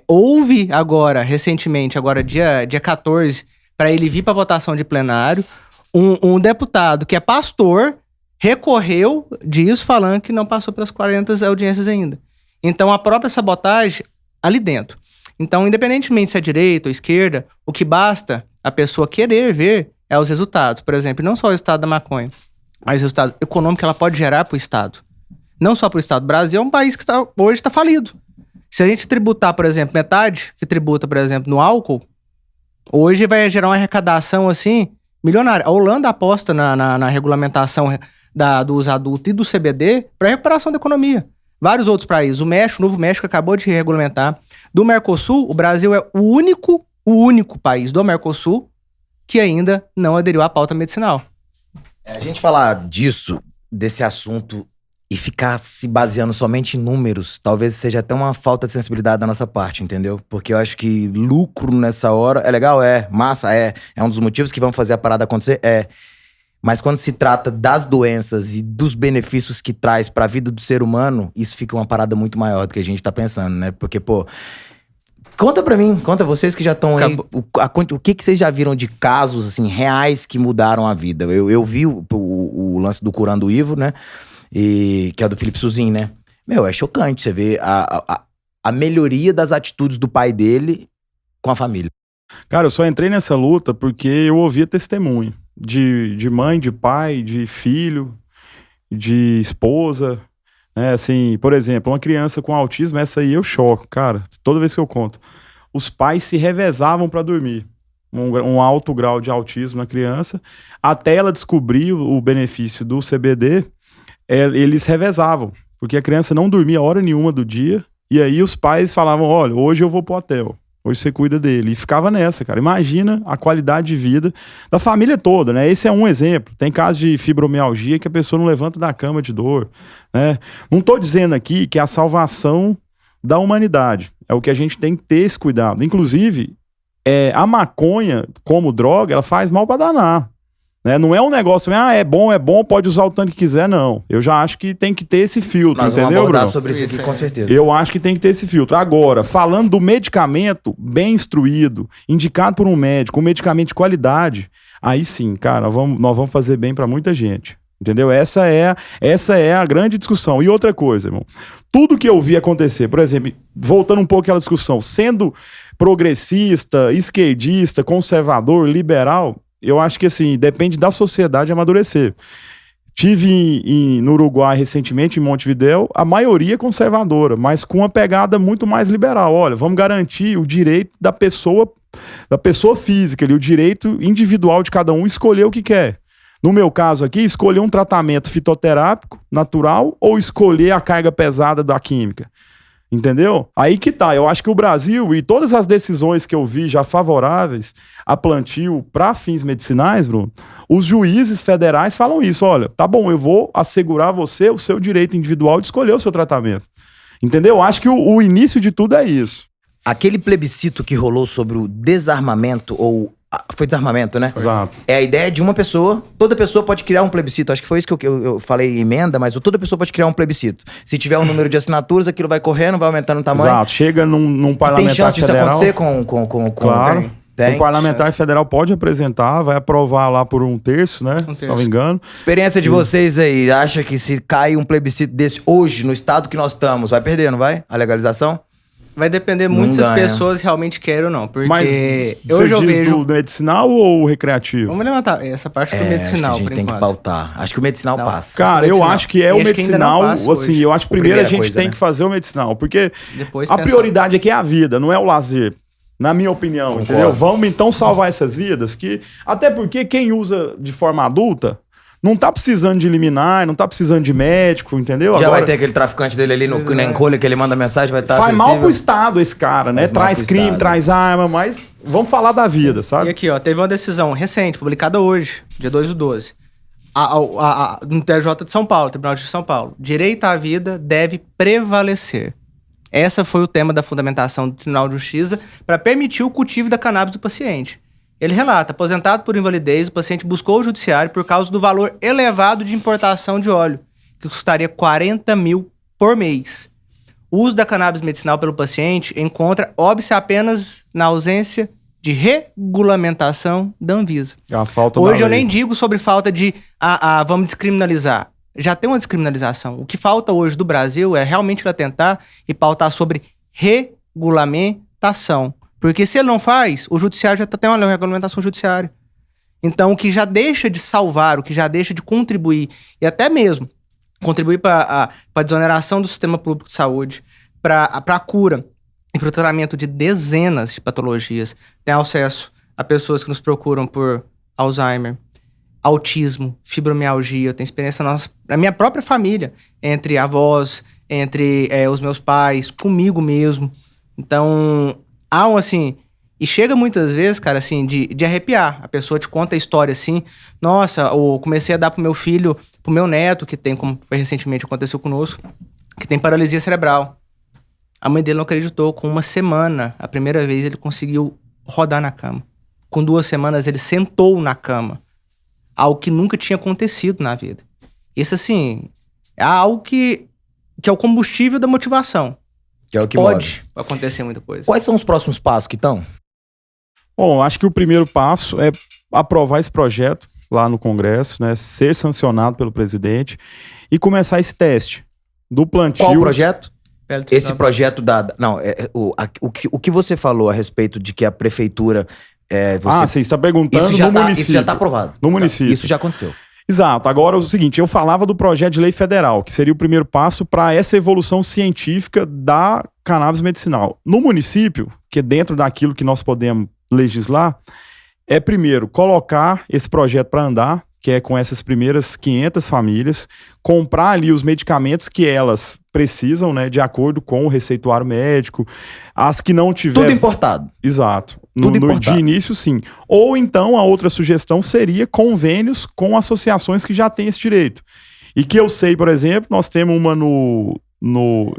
Houve agora, recentemente, agora dia 14, para ele vir para votação de plenário, um deputado que é pastor recorreu disso falando que não passou pelas 40 audiências ainda. Então a própria sabotagem ali dentro. Então, independentemente se é direita ou esquerda, o que basta a pessoa querer ver é os resultados. Por exemplo, não só o resultado da maconha, mas o resultado econômico que ela pode gerar para o Estado. Não só para o Estado. O Brasil é um país que hoje está falido. Se a gente tributar, por exemplo, metade que tributa, por exemplo, no álcool, hoje vai gerar uma arrecadação, assim, milionária. A Holanda aposta na regulamentação do uso adulto e do CBD para recuperação da economia. Vários outros países. O Novo México acabou de regulamentar. Do Mercosul, o Brasil é o único país do Mercosul que ainda não aderiu à pauta medicinal. A gente falar desse assunto e ficar se baseando somente em números, talvez seja até uma falta de sensibilidade da nossa parte, entendeu? Porque eu acho que lucro nessa hora é legal, massa, é um dos motivos que vão fazer a parada acontecer, mas quando se trata das doenças e dos benefícios que traz pra vida do ser humano, isso fica uma parada muito maior do que a gente tá pensando, né? Porque, pô, conta pra mim, conta vocês que já estão aí, o que vocês já viram de casos, assim, reais que mudaram a vida? Eu vi o lance do Curando o Ivo, né? Que é do Felipe Suzin, né? Meu, é chocante você ver a melhoria das atitudes do pai dele com a família. Cara, eu só entrei nessa luta porque eu ouvia testemunho de mãe, de pai, de filho, de esposa, né? Assim, por exemplo, uma criança com autismo, essa aí eu choco, cara, toda vez que eu conto. Os pais se revezavam para dormir. Um alto grau de autismo na criança, até ela descobrir o benefício do CBD, eles revezavam, porque a criança não dormia hora nenhuma do dia, e aí os pais falavam, olha, hoje eu vou pro hotel, hoje você cuida dele, e ficava nessa, cara. Imagina a qualidade de vida da família toda, né? Esse é um exemplo. Tem casos de fibromialgia que a pessoa não levanta da cama de dor, né? Não tô dizendo aqui que é a salvação da humanidade, é o que a gente tem que ter esse cuidado. Inclusive, a maconha, como droga, ela faz mal pra danar. Né? Não é um negócio, é bom, pode usar o tanto que quiser, não. Eu já acho que tem que ter esse filtro, Nós entendeu, vamos abordar Bruno? sobre isso aqui, com certeza. Eu acho que tem que ter esse filtro. Agora, falando do medicamento bem instruído, indicado por um médico, um medicamento de qualidade, aí sim, cara, nós vamos fazer bem para muita gente. Entendeu? Essa é a grande discussão. E outra coisa, irmão, tudo que eu vi acontecer, por exemplo, voltando um pouco àquela discussão, sendo progressista, esquerdista, conservador, liberal, eu acho que assim, depende da sociedade amadurecer. Tive no Uruguai recentemente, em Montevidéu, a maioria conservadora, mas com uma pegada muito mais liberal. Olha, vamos garantir o direito da pessoa física, o direito individual de cada um escolher o que quer. No meu caso aqui, escolher um tratamento fitoterápico natural ou escolher a carga pesada da química. Entendeu? Aí que tá. Eu acho que o Brasil e todas as decisões que eu vi já favoráveis a plantio para fins medicinais, Bruno, os juízes federais falam isso. Olha, tá bom, eu vou assegurar você o seu direito individual de escolher o seu tratamento. Entendeu? Eu acho que o início de tudo é isso. Aquele plebiscito que rolou sobre o desarmamento ou... Foi desarmamento, né? Exato. É a ideia de uma pessoa, toda pessoa pode criar um plebiscito. Acho que foi isso que eu falei em emenda, mas toda pessoa pode criar um plebiscito. Se tiver um número de assinaturas, aquilo vai correndo, vai aumentando o tamanho. Exato. Chega num parlamentar federal. Tem chance disso acontecer com Claro. Tem. O parlamentar federal pode apresentar, vai aprovar lá por 1/3, né? Se não me engano. Experiência de vocês aí, acha que se cai um plebiscito desse hoje, no estado que nós estamos, vai perder, não vai? A legalização? Vai depender muito se as pessoas realmente querem ou não. Porque mas hoje eu vejo... do medicinal ou recreativo? Vamos levantar essa parte do medicinal, acho que a gente tem que pautar. Acho que o medicinal passa. Cara, eu acho que é o medicinal, assim, eu acho que primeiro a gente coisa, tem que fazer o medicinal, porque depois a prioridade aqui é a vida, não é o lazer. Na minha opinião, entendeu? Vamos então salvar essas vidas, até porque quem usa de forma adulta não tá precisando de liminar, não tá precisando de médico, entendeu? Já vai ter aquele traficante dele ali na encolha que ele manda mensagem, vai estar Faz mal pro Estado esse cara, né? Traz crime, Estado. Traz arma, mas vamos falar da vida, sabe? E aqui, ó, teve uma decisão recente, publicada hoje, dia 2/12, no TJ de São Paulo, Tribunal de São Paulo. Direito à vida deve prevalecer. Essa foi o tema da fundamentação do Tribunal de Justiça para permitir o cultivo da cannabis do paciente. Ele relata, aposentado por invalidez, o paciente buscou o judiciário por causa do valor elevado de importação de óleo, que custaria 40 mil por mês. O uso da cannabis medicinal pelo paciente encontra óbice apenas na ausência de regulamentação da Anvisa. A falta Hoje da eu lei. nem digo sobre falta de, vamos descriminalizar. Já tem uma descriminalização. O que falta hoje do Brasil é realmente ela tentar e pautar sobre regulamentação. Porque se ele não faz, o judiciário já tem uma regulamentação judiciária. Então, o que já deixa de salvar, o que já deixa de contribuir, e até mesmo contribuir para a desoneração do sistema público de saúde, para a cura e para o tratamento de dezenas de patologias, tem acesso a pessoas que nos procuram por Alzheimer, autismo, fibromialgia. Eu tenho experiência na minha própria família, entre avós, entre os meus pais, comigo mesmo. Então... assim, e chega muitas vezes, cara, assim, de arrepiar. A pessoa te conta a história assim, nossa, eu comecei a dar pro meu filho, pro meu neto, que tem, como foi recentemente aconteceu conosco, que tem paralisia cerebral. A mãe dele não acreditou, com 1 semana, a primeira vez ele conseguiu rodar na cama. Com 2 semanas ele sentou na cama. Algo que nunca tinha acontecido na vida. Isso, assim, é algo que é o combustível da motivação. Que é o que pode acontecer muita coisa. Quais são os próximos passos que estão? Bom, acho que o primeiro passo é aprovar esse projeto lá no Congresso, né? Ser sancionado pelo presidente e começar esse teste do plantio. Qual o projeto? Esse projeto o que você falou a respeito de que a prefeitura... você está perguntando no município. Isso já está aprovado. No município. Isso já aconteceu. Exato. Agora, o seguinte, eu falava do projeto de lei federal, que seria o primeiro passo para essa evolução científica da cannabis medicinal. No município, que é dentro daquilo que nós podemos legislar, é primeiro colocar esse projeto para andar, que é com essas primeiras 500 famílias, comprar ali os medicamentos que elas precisam, né, de acordo com o receituário médico, as que não tiver... Tudo importado. Exato. Tudo importado. De início, sim. Ou então, a outra sugestão seria convênios com associações que já têm esse direito. E que eu sei, por exemplo, nós temos uma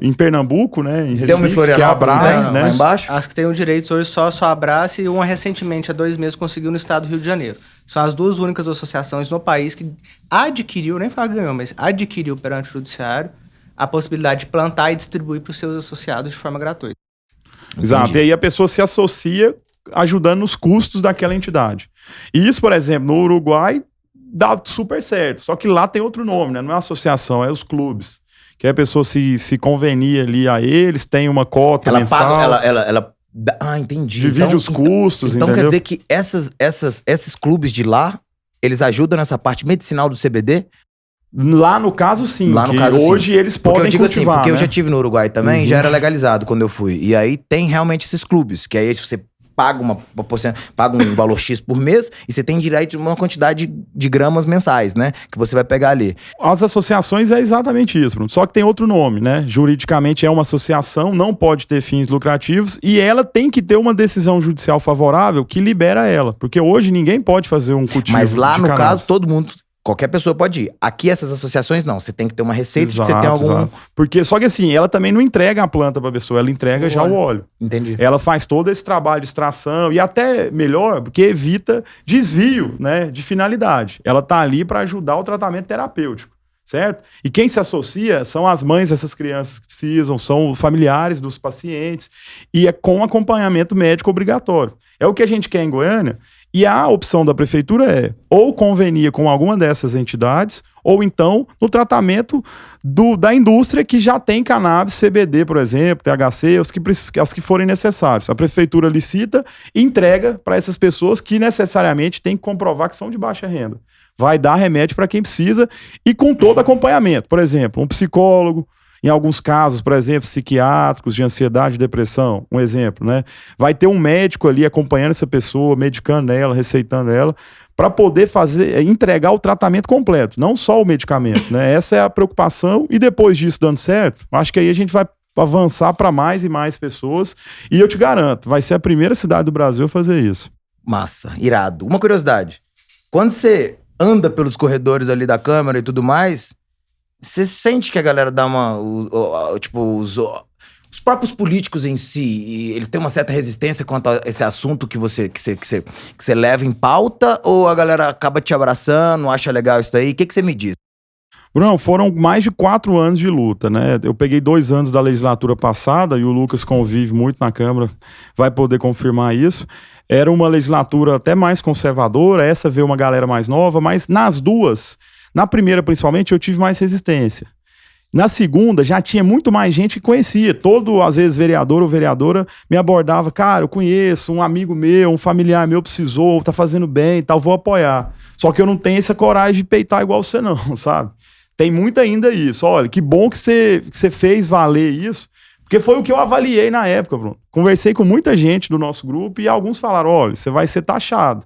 em Pernambuco, né, em Recife, que é a Abrace, né? Lá embaixo. As que têm o direito hoje só a Abrace, e uma recentemente, há 2 meses, conseguiu no estado do Rio de Janeiro. São as duas únicas associações no país que adquiriu, nem fala ganhou, mas adquiriu perante o judiciário a possibilidade de plantar e distribuir para os seus associados de forma gratuita. Exato, Entendi. e aí a pessoa se associa ajudando nos custos daquela entidade. E isso, por exemplo, no Uruguai dá super certo, só que lá tem outro nome, né? Não é associação, é os clubes. Que aí a pessoa se convenia ali a eles, tem uma cota Ela mensal, paga, ela entendi. divide os custos, Então entendeu? quer dizer que esses clubes de lá, eles ajudam nessa parte medicinal do CBD? Lá no caso, sim. Lá no que caso, sim. hoje eles Porque podem eu digo cultivar, assim, porque né? eu já tive no Uruguai também, Uhum. já era legalizado quando eu fui. E aí tem realmente esses clubes, que aí você paga paga um valor X por mês e você tem direito a uma quantidade de gramas mensais, né? Que você vai pegar ali. As associações é exatamente isso, Bruno. Só que tem outro nome, né? Juridicamente é uma associação, não pode ter fins lucrativos e ela tem que ter uma decisão judicial favorável que libera ela. Porque hoje ninguém pode fazer um cultivo Mas lá, de no cannabis. caso, todo mundo, qualquer pessoa pode ir. Aqui, essas associações, não. Você tem que ter uma receita, Exato, você tem algum... exato. Porque, só que assim, ela também não entrega a planta pra pessoa, ela entrega O já óleo. o óleo. Entendi. Ela faz todo esse trabalho de extração e até melhor, porque evita desvio, né, de finalidade. Ela tá ali para ajudar o tratamento terapêutico, certo? E quem se associa são as mães dessas crianças que precisam, são os familiares dos pacientes e é com acompanhamento médico obrigatório. É o que a gente quer em Goiânia. E a opção da prefeitura é ou convenia com alguma dessas entidades, ou então no tratamento da indústria que já tem cannabis, CBD, por exemplo, THC, as que forem necessários. A prefeitura licita e entrega para essas pessoas que necessariamente tem que comprovar que são de baixa renda. Vai dar remédio para quem precisa e com todo acompanhamento. Por exemplo, um psicólogo, em alguns casos, por exemplo, psiquiátricos, de ansiedade, depressão, um exemplo, né? Vai ter um médico ali acompanhando essa pessoa, medicando ela, receitando ela, para poder entregar o tratamento completo, não só o medicamento, né? Essa é a preocupação e depois disso dando certo, acho que aí a gente vai avançar para mais e mais pessoas e eu te garanto, vai ser a primeira cidade do Brasil a fazer isso. Massa, irado. Uma curiosidade. Quando você anda pelos corredores ali da Câmara e tudo mais, você sente que a galera dá os próprios políticos em si, e eles têm uma certa resistência quanto a esse assunto que você leva em pauta, ou a galera acaba te abraçando, acha legal isso daí? O que você me diz? Bruno, foram mais de 4 anos de luta, né? Eu peguei 2 anos da legislatura passada e o Lucas convive muito na Câmara, vai poder confirmar isso. Era uma legislatura até mais conservadora, essa veio uma galera mais nova, mas nas duas, na primeira principalmente, eu tive mais resistência. Na segunda, já tinha muito mais gente que conhecia. Às vezes, vereador ou vereadora me abordava. Cara, eu conheço, um amigo meu, um familiar meu precisou, tá fazendo bem e tal, vou apoiar. Só que eu não tenho essa coragem de peitar igual você não, sabe? Tem muito ainda isso. Olha, que bom que você fez valer isso, porque foi o que eu avaliei na época, Bruno. Conversei com muita gente do nosso grupo e alguns falaram, olha, você vai ser taxado.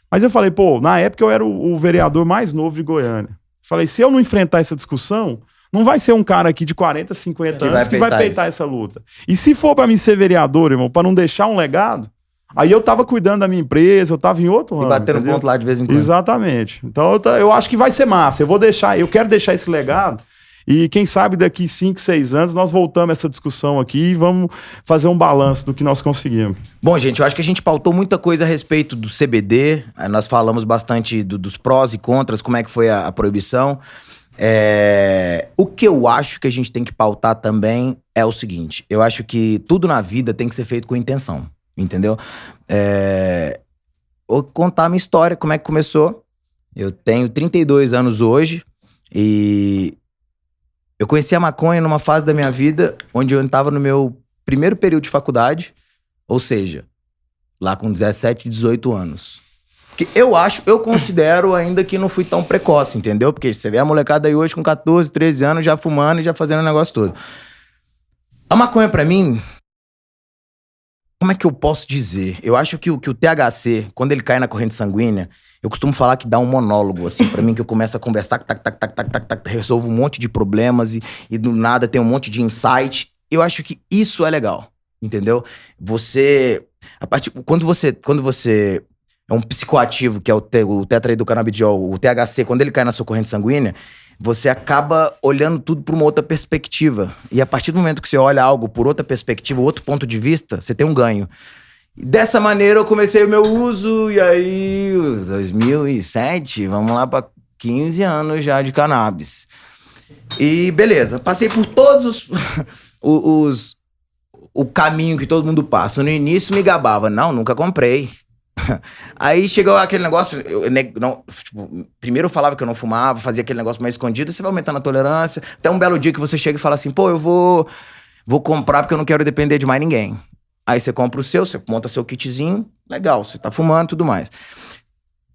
Mas eu falei, pô, na época eu era o vereador mais novo de Goiânia. Falei, se eu não enfrentar essa discussão, não vai ser um cara aqui de 40, 50 anos que vai peitar essa luta. E se for pra mim ser vereador, irmão, pra não deixar um legado, aí eu tava cuidando da minha empresa, eu tava em outro ramo. E batendo entendeu? ponto lá de vez em quando. Exatamente. Então eu acho que vai ser massa. Eu quero deixar esse legado. E quem sabe daqui 5, 6 anos nós voltamos a essa discussão aqui e vamos fazer um balanço do que nós conseguimos. Bom, gente, eu acho que a gente pautou muita coisa a respeito do CBD. Nós falamos bastante dos prós e contras, como é que foi a proibição. O que eu acho que a gente tem que pautar também é o seguinte. Eu acho que tudo na vida tem que ser feito com intenção, entendeu? Vou contar a minha história, como é que começou. Eu tenho 32 anos hoje e eu conheci a maconha numa fase da minha vida onde eu estava no meu primeiro período de faculdade, ou seja, lá com 17, 18 anos. Que eu considero ainda que não fui tão precoce, entendeu? Porque você vê a molecada aí hoje com 14, 13 anos já fumando e já fazendo o negócio todo. A maconha pra mim, como é que eu posso dizer? Eu acho que o THC, quando ele cai na corrente sanguínea, eu costumo falar que dá um monólogo, assim, pra mim, que eu começo a conversar, resolvo um monte de problemas e do nada tem um monte de insight. Eu acho que isso é legal, entendeu? Quando você é um psicoativo, que é o tetraidrocanabidiol, o THC, quando ele cai na sua corrente sanguínea, você acaba olhando tudo por uma outra perspectiva. E a partir do momento que você olha algo por outra perspectiva, outro ponto de vista, você tem um ganho. Dessa maneira eu comecei o meu uso, e aí, 2007, vamos lá pra 15 anos já de cannabis. E beleza, passei por todos o caminho que todo mundo passa. No início me gabava, não, nunca comprei. Aí chegou aquele negócio, primeiro eu falava que eu não fumava, fazia aquele negócio mais escondido, você vai aumentando a tolerância, até um belo dia que você chega e fala assim, pô, eu vou comprar porque eu não quero depender de mais ninguém. Aí você compra o seu, você monta seu kitzinho, legal, você tá fumando e tudo mais.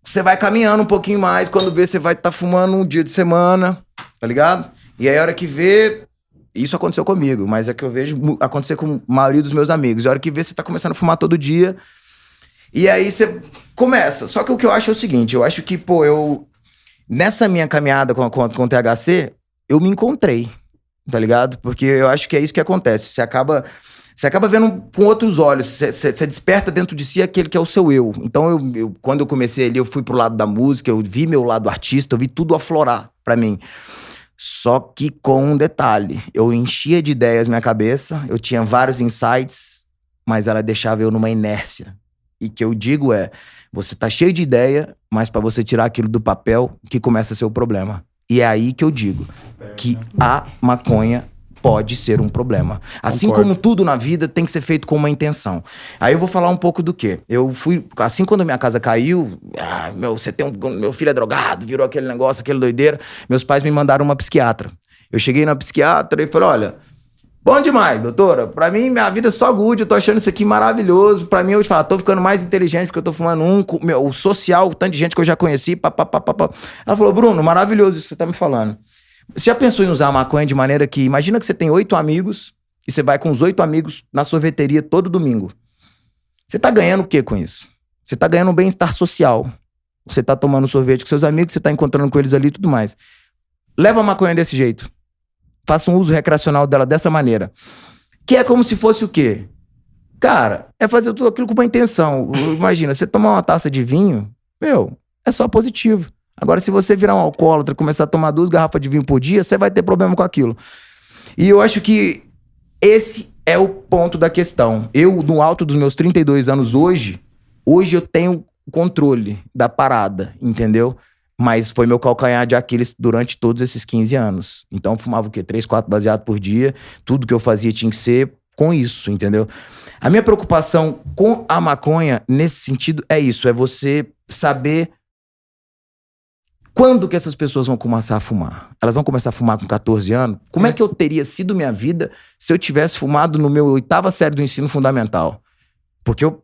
Você vai caminhando um pouquinho mais, quando vê, você vai estar fumando um dia de semana, tá ligado? E aí a hora que vê, isso aconteceu comigo, mas é que eu vejo acontecer com a maioria dos meus amigos. A hora que vê, você tá começando a fumar todo dia, e aí você começa. Só que o que eu acho é o seguinte, eu acho que, pô, nessa minha caminhada com o THC, eu me encontrei, tá ligado? Porque eu acho que é isso que acontece, você acaba vendo com outros olhos, você desperta dentro de si aquele que é o seu eu. Então, quando eu comecei ali, eu fui pro lado da música, eu vi meu lado artista, eu vi tudo aflorar pra mim. Só que com um detalhe, eu enchia de ideias minha cabeça, eu tinha vários insights, mas ela deixava eu numa inércia. E que eu digo você tá cheio de ideia, mas pra você tirar aquilo do papel, que começa a ser o problema. E é aí que eu digo que a maconha pode ser um problema. Assim como tudo na vida tem que ser feito com uma intenção. Aí eu vou falar um pouco do quê? Eu fui, assim quando minha casa caiu, meu filho é drogado, virou aquele negócio, aquele doideira, meus pais me mandaram uma psiquiatra. Eu cheguei na psiquiatra e falei, olha, bom demais, doutora, pra mim minha vida é só good, eu tô achando isso aqui maravilhoso, pra mim eu vou te falar, tô ficando mais inteligente porque eu tô fumando o social, o tanto de gente que eu já conheci, Ela falou, Bruno, maravilhoso isso que você tá me falando. Você já pensou em usar a maconha de maneira que... Imagina que você tem 8 amigos e você vai com os 8 amigos na sorveteria todo domingo. Você tá ganhando o quê com isso? Você tá ganhando um bem-estar social. Você tá tomando sorvete com seus amigos, você tá encontrando com eles ali e tudo mais. Leva a maconha desse jeito. Faça um uso recreacional dela dessa maneira. Que é como se fosse o quê? Cara, é fazer tudo aquilo com uma intenção. Imagina, você tomar uma taça de vinho, é só positivo. Agora, se você virar um alcoólatra e começar a tomar 2 garrafas de vinho por dia, você vai ter problema com aquilo. E eu acho que esse é o ponto da questão. Eu, no alto dos meus 32 anos hoje eu tenho controle da parada, entendeu? Mas foi meu calcanhar de Aquiles durante todos esses 15 anos. Então, eu fumava o quê? 3, 4 baseados por dia. Tudo que eu fazia tinha que ser com isso, entendeu? A minha preocupação com a maconha, nesse sentido, é isso. É você saber... Quando que essas pessoas vão começar a fumar? Elas vão começar a fumar com 14 anos? Como é que eu teria sido minha vida se eu tivesse fumado no meu 8ª série do ensino fundamental? Porque eu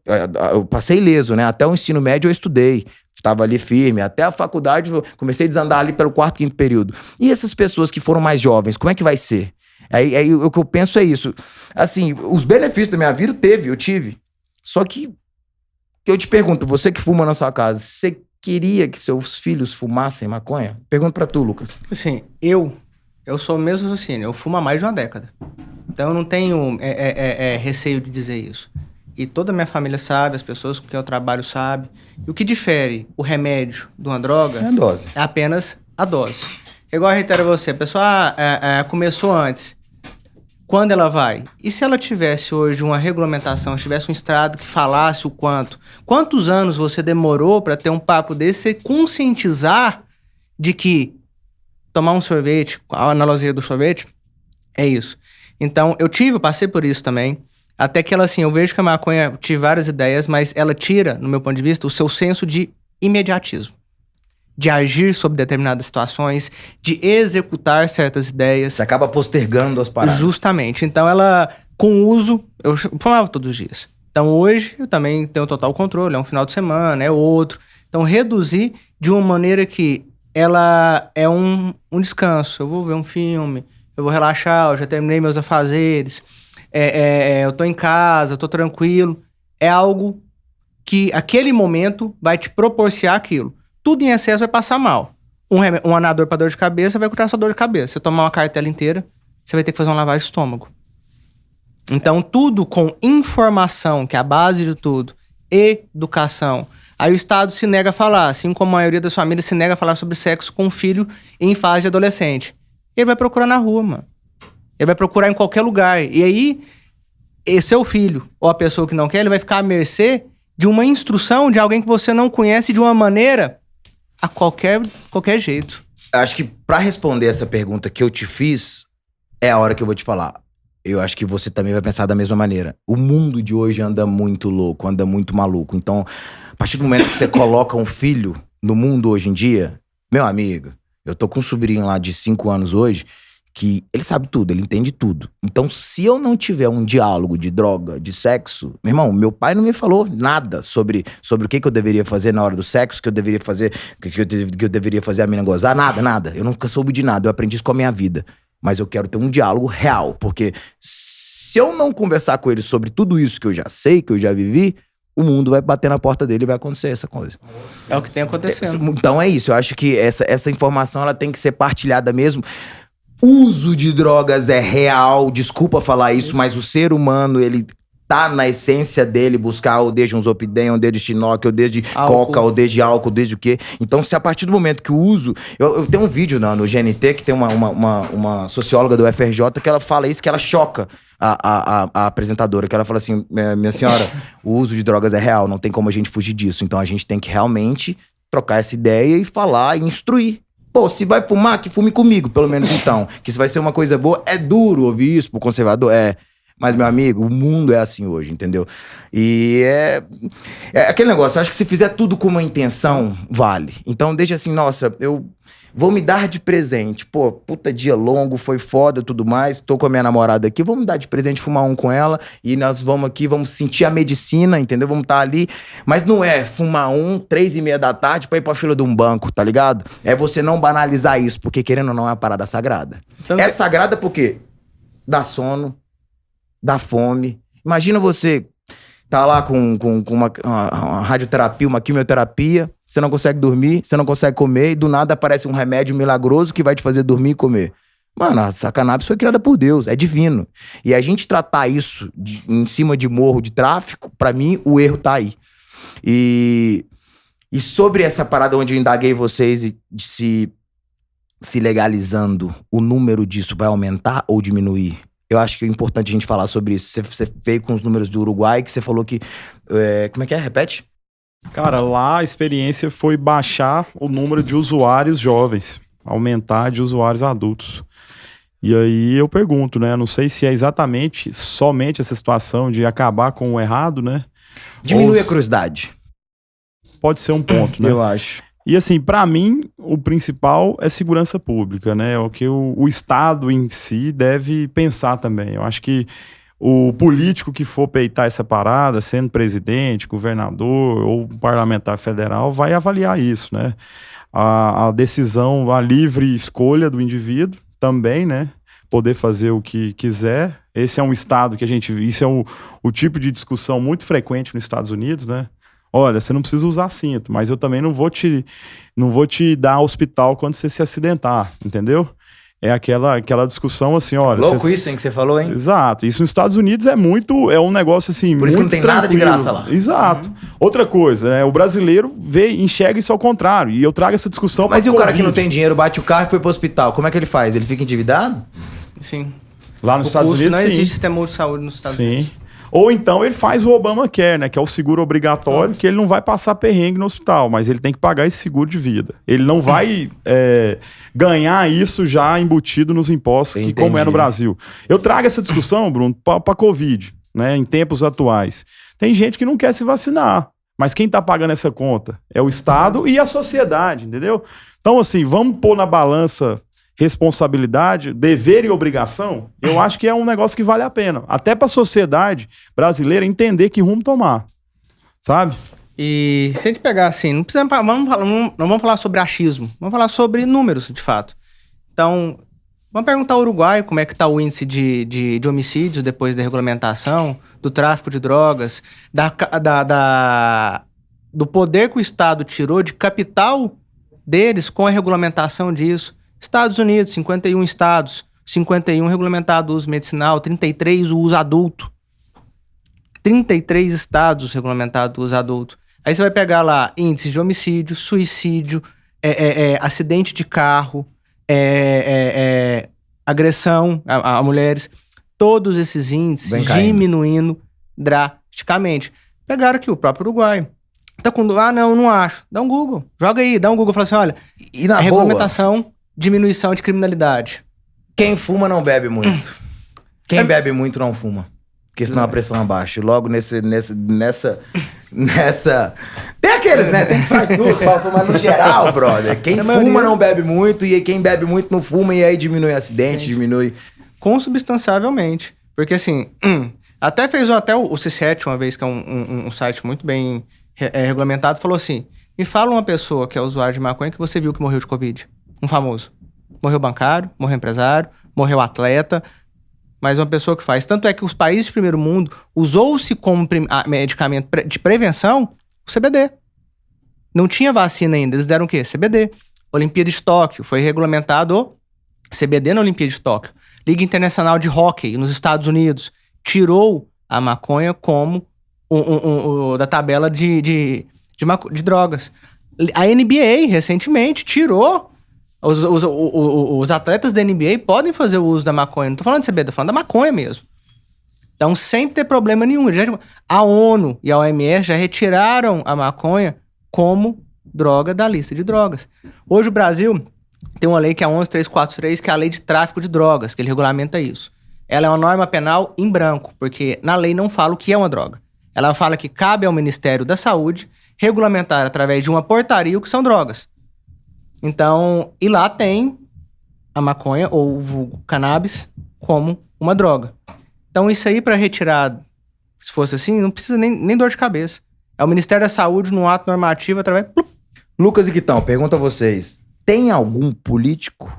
passei ileso, né? Até o ensino médio eu estudei, estava ali firme. Até a faculdade eu comecei a desandar ali pelo 4º, 5º período. E essas pessoas que foram mais jovens, como é que vai ser? Aí o que eu penso é isso. Assim, os benefícios da minha vida eu tive. Só que eu te pergunto, você que fuma na sua casa, você queria que seus filhos fumassem maconha? Pergunto pra tu, Lucas. Assim, eu sou o mesmo raciocínio. Eu fumo há mais de uma década. Então eu não tenho receio de dizer isso. E toda a minha família sabe, as pessoas com quem eu trabalho sabem. E o que difere o remédio de uma droga é a dose. É apenas a dose. Igual eu reitero a você, a pessoa começou antes. Quando ela vai? E se ela tivesse hoje uma regulamentação, tivesse um estrado que falasse o quanto? Quantos anos você demorou para ter um papo desse, você conscientizar de que tomar um sorvete, a analogia do sorvete, é isso. Então, eu passei por isso também, até que ela, assim, eu vejo que a maconha, eu tive várias ideias, mas ela tira, no meu ponto de vista, o seu senso de imediatismo. De agir sobre determinadas situações, de executar certas ideias. Você acaba postergando as paradas. Justamente. Então ela, com o uso, eu fumava todos os dias. Então hoje eu também tenho total controle, é um final de semana, é outro. Então reduzir de uma maneira que ela é um descanso. Eu vou ver um filme, eu vou relaxar, eu já terminei meus afazeres, eu tô em casa, eu tô tranquilo. É algo que aquele momento vai te proporcionar aquilo. Tudo em excesso vai passar mal. Um anador para dor de cabeça vai curar sua dor de cabeça. Você tomar uma cartela inteira, você vai ter que fazer uma lavagem de estômago. Então, tudo com informação, que é a base de tudo, educação. Aí o Estado se nega a falar, assim como a maioria das famílias se nega a falar sobre sexo com um filho em fase de adolescente. Ele vai procurar na rua, mano. Ele vai procurar em qualquer lugar. E aí, esse seu filho, ou a pessoa que não quer, ele vai ficar à mercê de uma instrução de alguém que você não conhece de uma maneira a qualquer jeito. Acho que pra responder essa pergunta que eu te fiz, é a hora que eu vou te falar. Eu acho que você também vai pensar da mesma maneira. O mundo de hoje anda muito louco, anda muito maluco. Então, a partir do momento que você coloca um filho no mundo hoje em dia, meu amigo, eu tô com um sobrinho lá de 5 anos hoje, que ele sabe tudo, ele entende tudo. Então, se eu não tiver um diálogo de droga, de sexo, meu irmão, meu pai não me falou nada sobre o que eu deveria fazer na hora do sexo, que eu deveria fazer, que eu deveria fazer a mina gozar, nada. Eu nunca soube de nada, eu aprendi isso com a minha vida. Mas eu quero ter um diálogo real, porque se eu não conversar com ele sobre tudo isso que eu já sei, que eu já vivi, o mundo vai bater na porta dele e vai acontecer essa coisa. É o que tem acontecendo. Então é isso, eu acho que essa informação ela tem que ser partilhada mesmo. Uso de drogas é real, desculpa falar isso, mas o ser humano, ele tá na essência dele buscar ou desde um Zolpidem, ou desde Chinook, ou desde coca, ou desde álcool, desde o quê. Então, se a partir do momento que o uso... Eu tenho um vídeo no GNT, que tem uma socióloga do FRJ, que ela fala isso, que ela choca a apresentadora, que ela fala assim, minha senhora, o uso de drogas é real, não tem como a gente fugir disso. Então, a gente tem que realmente trocar essa ideia e falar e instruir. Pô, se vai fumar, que fume comigo, pelo menos então. Que se vai ser uma coisa boa, é duro ouvir isso pro conservador, Mas, meu amigo, o mundo é assim hoje, entendeu? E é aquele negócio, eu acho que se fizer tudo com uma intenção, vale. Então, deixa assim, nossa, eu vou me dar de presente. Pô, puta dia longo, foi foda e tudo mais. Tô com a minha namorada aqui, vamos me dar de presente, fumar um com ela. E nós vamos aqui, vamos sentir a medicina, entendeu? Vamos estar ali. Mas não é fumar 3:30 da tarde pra ir pra fila de um banco, tá ligado? É você não banalizar isso, porque querendo ou não é uma parada sagrada. Então, é sagrada porque dá sono, dá fome. Imagina você tá lá com uma radioterapia, uma quimioterapia, você não consegue dormir, você não consegue comer, e do nada aparece um remédio milagroso que vai te fazer dormir e comer. Mano, a cannabis foi criada por Deus, é divino. E a gente tratar isso em cima de morro de tráfico, pra mim, o erro tá aí. E sobre essa parada onde eu indaguei vocês de se legalizando, o número disso vai aumentar ou diminuir? Eu acho que é importante a gente falar sobre isso. Você veio com os números do Uruguai, que você falou que... como é que é? Repete? Cara, lá a experiência foi baixar o número de usuários jovens, aumentar de usuários adultos. E aí eu pergunto, né? Não sei se é exatamente somente essa situação de acabar com o errado, né? Diminui a curiosidade. Pode ser um ponto, né? Eu acho. E assim, pra mim, o principal é segurança pública, né? É o que o Estado em si deve pensar também. Eu acho que o político que for peitar essa parada, sendo presidente, governador ou parlamentar federal, vai avaliar isso, né? A decisão, a livre escolha do indivíduo também, né? Poder fazer o que quiser. Esse é um Estado que isso é o tipo de discussão muito frequente nos Estados Unidos, né? Olha, você não precisa usar cinto, mas eu também não vou te dar hospital quando você se acidentar, entendeu? É aquela discussão assim, olha... Louco isso, hein, que você falou, hein? Exato. Isso nos Estados Unidos é um negócio assim... Por isso que não tem nada de graça lá. Exato. Outra coisa, né? O brasileiro enxerga isso ao contrário. E eu trago essa discussão... Mas e o cara que não tem dinheiro, bate o carro e foi pro hospital? Como é que ele faz? Ele fica endividado? Sim. Lá nos Estados Unidos, não sim. existe sistema de saúde nos Estados Unidos. Ou então ele faz o Obamacare, né? Que é o seguro obrigatório, que ele não vai passar perrengue no hospital, mas ele tem que pagar esse seguro de vida. Ele não vai ganhar isso já embutido nos impostos, que como é no Brasil. Eu trago essa discussão, Bruno, pra Covid, né? Em tempos atuais. Tem gente que não quer se vacinar, mas quem tá pagando essa conta? É o Estado e a sociedade, entendeu? Então, assim, vamos pôr na balança... responsabilidade, dever e obrigação, eu acho que é um negócio que vale a pena. Até para a sociedade brasileira entender que rumo tomar. Sabe? E se a gente pegar assim, não vamos falar sobre achismo, vamos falar sobre números, de fato. Então, vamos perguntar ao Uruguai como é que está o índice de homicídios depois da regulamentação, do tráfico de drogas, do poder que o Estado tirou de capital deles com a regulamentação disso. Estados Unidos, 51 estados, 51 regulamentado o uso medicinal, 33 o uso adulto. 33 estados regulamentado o uso adulto. Aí você vai pegar lá índices de homicídio, suicídio, acidente de carro, agressão a mulheres. todos esses índices Vem caindo. diminuindo drasticamente. Pegaram aqui o próprio Uruguai. Tá com... não acho. Dá um Google. Joga aí, dá um Google. Fala assim, olha, E na a boa, regulamentação, diminuição de criminalidade. quem fuma não bebe muito. Quem bebe muito não fuma. Porque senão a pressão abaixa. E logo nessa... Tem aqueles, né? Tem que fazer tudo pra fumar no geral, brother. Quem fuma não bebe muito e quem bebe muito não fuma e aí diminui acidente, diminui... Consubstancialmente. Porque assim, até fez até o C7 uma vez, que é um site muito bem regulamentado, falou assim, me fala uma pessoa que é usuário de maconha que você viu que morreu de Covid. Um famoso. Morreu bancário, morreu empresário, morreu atleta, mas uma pessoa que faz. Tanto é que os países de primeiro mundo usou-se como medicamento de prevenção o CBD. Não tinha vacina ainda, eles deram o quê? CBD. Olimpíada de Tóquio, foi regulamentado o CBD na Olimpíada de Tóquio. Liga Internacional de Hóquei nos Estados Unidos tirou a maconha como da tabela de drogas. A NBA, recentemente, tirou... Os atletas da NBA podem fazer o uso da maconha. Não tô falando de CBD, tô falando da maconha mesmo. Então, sem ter problema nenhum. A ONU e a OMS já retiraram a maconha como droga da lista de drogas. Hoje o Brasil tem uma lei que é a 11343, que é a lei de tráfico de drogas, que ele regulamenta isso. Ela é uma norma penal em branco, porque na lei não fala o que é uma droga. Ela fala que cabe ao Ministério da Saúde regulamentar através de uma portaria o que são drogas. Então, e lá tem a maconha ou o cannabis como uma droga. Então, isso aí para retirar, se fosse assim, não precisa nem dor de cabeça. É o Ministério da Saúde num ato normativo através... Lucas e Quitão, pergunto a vocês. Tem algum político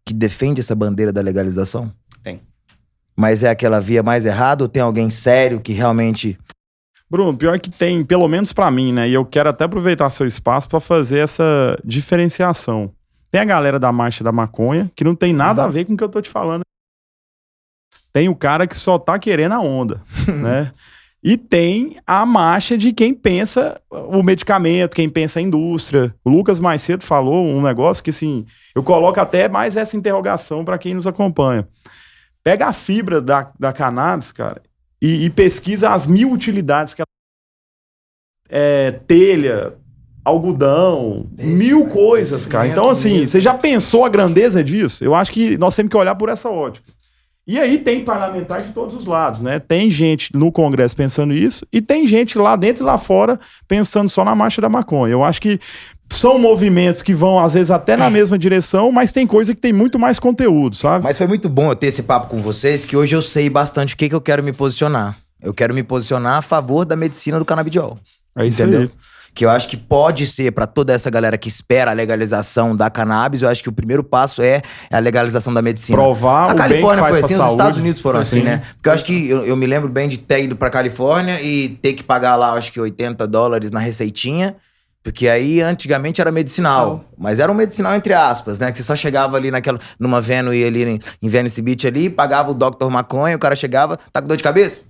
que defende essa bandeira da legalização? Tem. Mas é aquela via mais errada ou tem alguém sério que realmente... Bruno, pior que tem, pelo menos pra mim, né? E eu quero até aproveitar seu espaço pra fazer essa diferenciação. Tem a galera da Marcha da Maconha, que não tem nada a ver com o que eu tô te falando. Tem o cara que só tá querendo a onda, né? E tem a marcha de quem pensa o medicamento, quem pensa a indústria. O Lucas mais cedo falou um negócio que, assim, eu coloco até mais essa interrogação pra quem nos acompanha. Pega a fibra da cannabis, cara, e pesquisa as 1000 utilidades que ela telha, algodão, 1000 coisas, cara. Então, assim, você já pensou a grandeza disso? Eu acho que nós temos que olhar por essa ótica. E aí tem parlamentar de todos os lados, né? Tem gente no Congresso pensando isso e tem gente lá dentro e lá fora pensando só na marcha da maconha. Eu acho que são movimentos que vão, às vezes, até na mesma direção, mas tem coisa que tem muito mais conteúdo, sabe? Mas foi muito bom eu ter esse papo com vocês, que hoje eu sei bastante o que eu quero me posicionar. Eu quero me posicionar a favor da medicina do canabidiol. É isso entendeu? aí. Que eu acho que pode ser, pra toda essa galera que espera a legalização da cannabis, eu acho que o primeiro passo é a legalização da medicina. Provar a o Califórnia bem que faz foi pra assim, saúde. os Estados Unidos foram assim, Sim. né? Porque eu acho que, eu me lembro bem de ter ido pra Califórnia e ter que pagar lá, acho que $80 na receitinha, porque aí antigamente era medicinal, mas era um medicinal entre aspas, né? Que você só chegava ali numa Venue ali em Venice Beach ali, pagava o Dr. Maconha, o cara chegava, tá com dor de cabeça?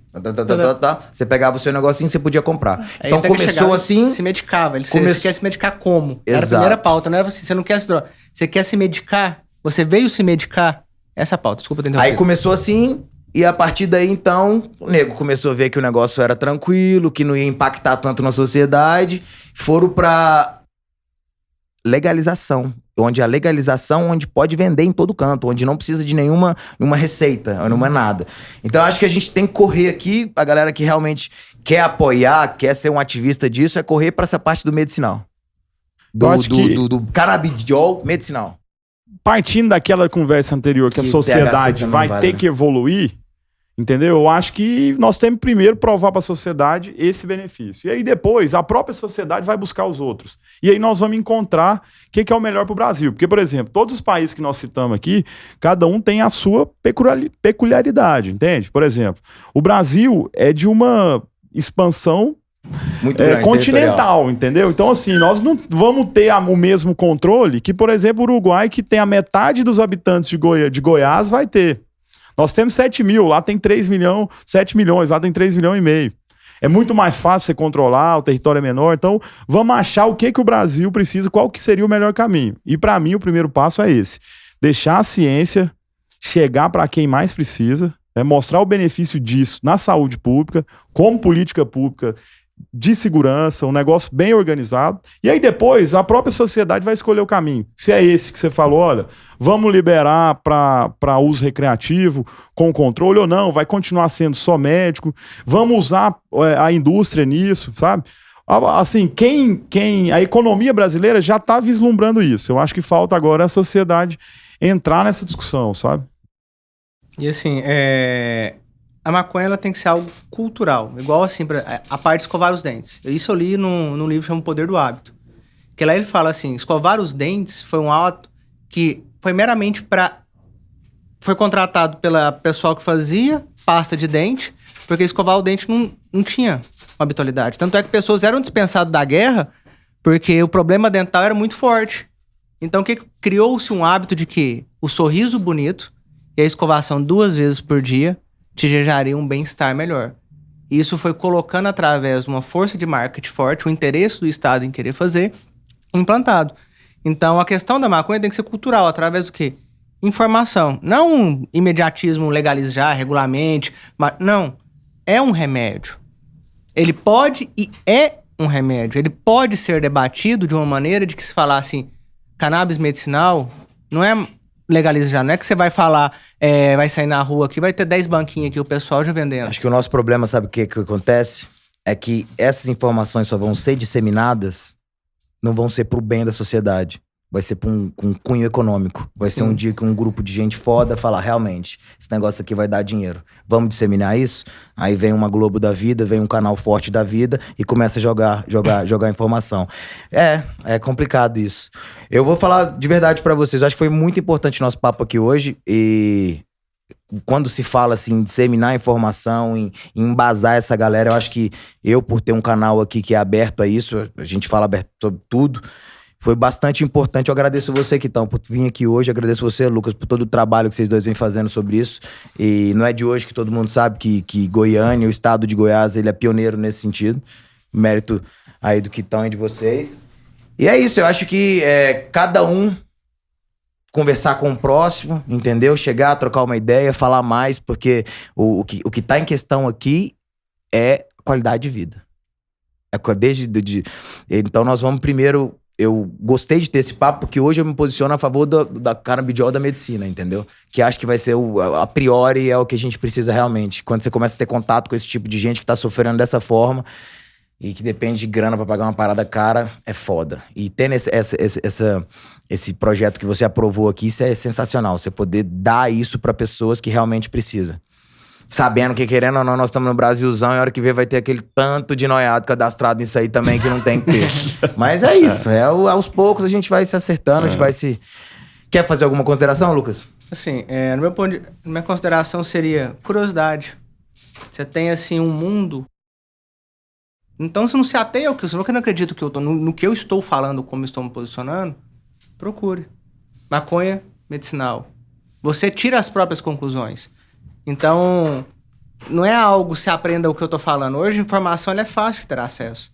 Você pegava o seu negocinho e você podia comprar. Aí Então até que começou chegava, assim... se medicava. Você quer se medicar como? Exato. Era a primeira pauta, não era assim, você não quer se drogar. Você quer se medicar? Você veio se medicar? Essa é a pauta, desculpa ter interrompido. Aí começou assim, e a partir daí, então, o nego começou a ver que o negócio era tranquilo, que não ia impactar tanto na sociedade. Foram pra legalização. Onde a legalização, onde pode vender em todo canto, onde não precisa de nenhuma receita, não é nada. Então, acho que a gente tem que correr aqui, a galera que realmente quer apoiar, quer ser um ativista disso, é correr pra essa parte do medicinal. Do canabidiol medicinal. Partindo daquela conversa anterior que a sociedade vai ter que evoluir, entendeu? Eu acho que nós temos primeiro provar para a sociedade esse benefício. E aí depois a própria sociedade vai buscar os outros. E aí nós vamos encontrar o que é o melhor para o Brasil. Porque, por exemplo, todos os países que nós citamos aqui, cada um tem a sua peculiaridade, entende? Por exemplo, o Brasil é de uma expansão muito grande, continental, entendeu? Então, assim, nós não vamos ter o mesmo controle que, por exemplo, o Uruguai, que tem a metade dos habitantes de Goiás, vai ter. Nós temos 7 mil, lá tem 7 milhões, lá tem 3,5 milhões. É muito mais fácil você controlar, o território é menor. Então, vamos achar o que o Brasil precisa, qual que seria o melhor caminho. E, para mim, o primeiro passo é esse. Deixar a ciência chegar para quem mais precisa, Mostrar o benefício disso na saúde pública, como política pública de segurança, um negócio bem organizado. E aí depois a própria sociedade vai escolher o caminho. Se é esse que você falou, olha, vamos liberar para uso recreativo com controle ou não, vai continuar sendo só médico, vamos usar a indústria nisso, sabe? Assim, a economia brasileira já está vislumbrando isso. Eu acho que falta agora a sociedade entrar nessa discussão, sabe? E assim, a maconha ela tem que ser algo cultural, igual assim, a parte de escovar os dentes. Isso eu li num livro chamado O Poder do Hábito. Que lá ele fala assim, escovar os dentes foi um ato que foi meramente foi contratado pela pessoal que fazia pasta de dente, porque escovar o dente não tinha uma habitualidade. Tanto é que pessoas eram dispensadas da guerra porque o problema dental era muito forte. Então criou-se um hábito de que o sorriso bonito e a escovação 2 vezes por dia te geraria um bem-estar melhor. E isso foi colocando através de uma força de marketing forte, o interesse do Estado em querer fazer, implantado. Então, a questão da maconha tem que ser cultural, através do quê? Informação. Não um imediatismo, legalizar, regulamente, mas não. É um remédio. Ele pode e é um remédio. Ele pode ser debatido de uma maneira de que se falar assim, cannabis medicinal não é legalizar, não é que você vai falar, vai sair na rua aqui, vai ter 10 banquinhos aqui, o pessoal já vendendo. Acho que o nosso problema, sabe o que acontece? É que essas informações só vão ser disseminadas, não vão ser pro bem da sociedade. Vai ser com um cunho econômico. Vai ser um dia que um grupo de gente foda falar, realmente, esse negócio aqui vai dar dinheiro. Vamos disseminar isso? Aí vem uma Globo da vida, vem um canal forte da vida e começa a jogar informação. É complicado isso. Eu vou falar de verdade pra vocês. Eu acho que foi muito importante o nosso papo aqui hoje. E quando se fala assim, disseminar informação, em embasar essa galera, eu acho que eu, por ter um canal aqui que é aberto a isso, a gente fala aberto sobre tudo, foi bastante importante. Eu agradeço você, Kitão, por vir aqui hoje. Agradeço você, Lucas, por todo o trabalho que vocês dois vêm fazendo sobre isso. E não é de hoje que todo mundo sabe que Goiânia, o estado de Goiás, ele é pioneiro nesse sentido. Mérito aí do Kitão e de vocês. E é isso, eu acho que cada um conversar com o próximo, entendeu? Chegar, trocar uma ideia, falar mais, porque o que tá em questão aqui é qualidade de vida. Então nós vamos primeiro... Eu gostei de ter esse papo, porque hoje eu me posiciono a favor da canabidiol da medicina, entendeu? Que acho que vai ser, a priori, é o que a gente precisa realmente. Quando você começa a ter contato com esse tipo de gente que tá sofrendo dessa forma e que depende de grana pra pagar uma parada cara, é foda. E tendo esse projeto que você aprovou aqui, isso é sensacional. Você poder dar isso pra pessoas que realmente precisam. Sabendo que, querendo ou não, nós estamos no Brasilzão e a hora que vê vai ter aquele tanto de noiado cadastrado nisso aí também que não tem que ter. Mas é isso, aos poucos a gente vai se acertando, a gente vai se... Quer fazer alguma consideração, Lucas? Assim, no meu ponto minha consideração seria curiosidade. Você tem, assim, um mundo... Então, se não se ateia ao que eu não acredito que no que eu estou falando, como estou me posicionando, procure. Maconha medicinal. Você tira as próprias conclusões. Então, não é algo se aprenda o que eu tô falando. Hoje, a informação ela é fácil de ter acesso.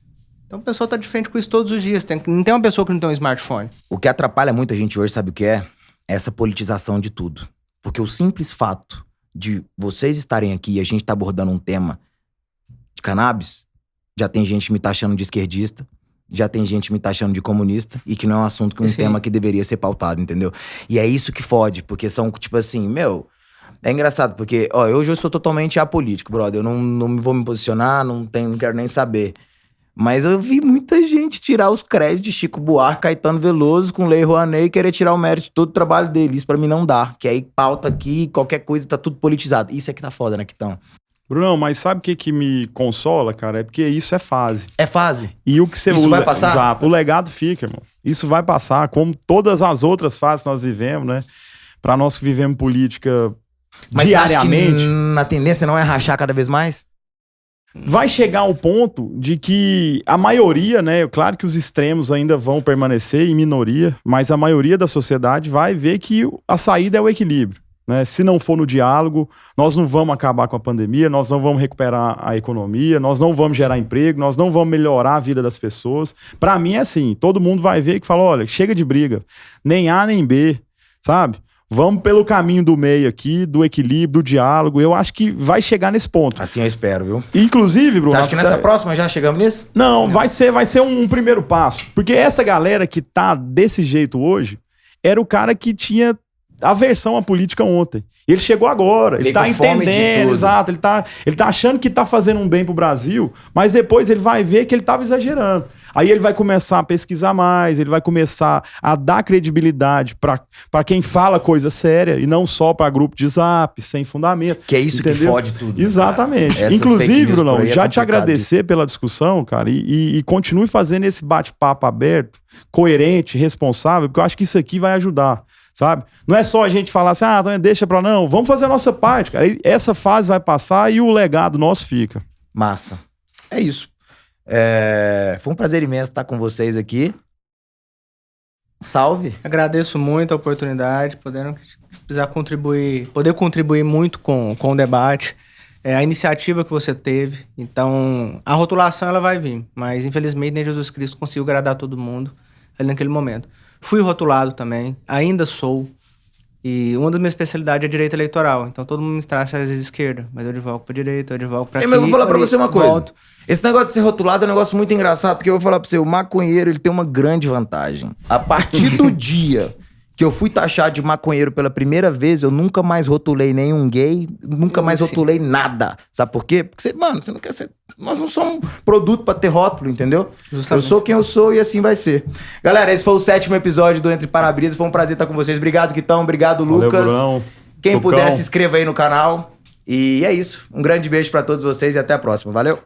Então, a pessoa tá de frente com isso todos os dias. Não tem uma pessoa que não tem um smartphone. O que atrapalha muita gente hoje, sabe o que é? Essa politização de tudo. Porque o simples fato de vocês estarem aqui e a gente tá abordando um tema de cannabis, já tem gente me taxando de esquerdista, já tem gente me taxando de comunista, e que não é um assunto, que um tema que deveria ser pautado, entendeu? E é isso que fode, porque são, tipo assim, é engraçado, porque, hoje eu sou totalmente apolítico, brother. Eu não vou me posicionar, não quero nem saber. Mas eu vi muita gente tirar os créditos de Chico Buarque, Caetano Veloso, com Lei Rouanet, e querer tirar o mérito de todo o trabalho dele. Isso pra mim não dá. Que aí pauta aqui, qualquer coisa, tá tudo politizado. Isso é que tá foda, né, Kitão? Brunão, mas sabe o que me consola, cara? É porque isso é fase. É fase. E o que você... Isso vai passar? Exato. O legado fica, irmão. Isso vai passar, como todas as outras fases que nós vivemos, né? Pra nós que vivemos política... Mas diariamente, você acha que a tendência não é rachar cada vez mais? Vai chegar ao ponto de que a maioria, né? Claro que os extremos ainda vão permanecer em minoria, mas a maioria da sociedade vai ver que a saída é o equilíbrio, né? Se não for no diálogo, nós não vamos acabar com a pandemia, nós não vamos recuperar a economia, nós não vamos gerar emprego, nós não vamos melhorar a vida das pessoas. Pra mim é assim, todo mundo vai ver que fala, olha, chega de briga, nem A nem B, sabe? Vamos pelo caminho do meio aqui, do equilíbrio, do diálogo. Eu acho que vai chegar nesse ponto. Assim eu espero, viu? Inclusive, Bruno... Você acha que nessa próxima já chegamos nisso? Não, vai ser um primeiro passo. Porque essa galera que tá desse jeito hoje era o cara que tinha aversão à política ontem. Ele chegou agora, ele tá entendendo, exato. Ele tá achando que tá fazendo um bem pro Brasil, mas depois ele vai ver que ele tava exagerando. Aí ele vai começar a pesquisar mais, ele vai começar a dar credibilidade pra quem fala coisa séria e não só pra grupo de zap, sem fundamento. Que é isso, entendeu? Que fode tudo. Exatamente. Inclusive, Brunão, já te agradecer pela discussão, cara, e continue fazendo esse bate-papo aberto, coerente, responsável, porque eu acho que isso aqui vai ajudar, sabe? Não é só a gente falar assim, deixa pra não, vamos fazer a nossa parte, cara. Essa fase vai passar e o legado nosso fica. Massa. É isso. Foi um prazer imenso estar com vocês aqui. Salve. Agradeço muito a oportunidade, poder contribuir muito com o debate, a iniciativa que você teve. Então, a rotulação ela vai vir, mas infelizmente nem Jesus Cristo conseguiu agradar todo mundo ali naquele momento. Fui rotulado também, ainda sou. E uma das minhas especialidades é direito eleitoral. Então todo mundo me traz às vezes de esquerda, mas eu advogo pra direita, eu advogo pra aqui. Mas eu vou falar pra você uma coisa. Volto. Esse negócio de ser rotulado é um negócio muito engraçado, porque eu vou falar pra você, o maconheiro ele tem uma grande vantagem. A partir do dia que eu fui taxado de maconheiro pela primeira vez, eu nunca mais rotulei nenhum gay, nunca mais rotulei nada. Sabe por quê? Porque você não quer ser... Nós não somos um produto pra ter rótulo, entendeu? Justamente. Eu sou quem eu sou e assim vai ser. Galera, esse foi o 7º episódio do Entre Para-Brisas. Foi um prazer estar com vocês. Obrigado, Quitão. Obrigado, Lucas. Valeu, Brunão. Quem Tucão. puder, se inscreva aí no canal. E é isso. Um grande beijo pra todos vocês e até a próxima. Valeu!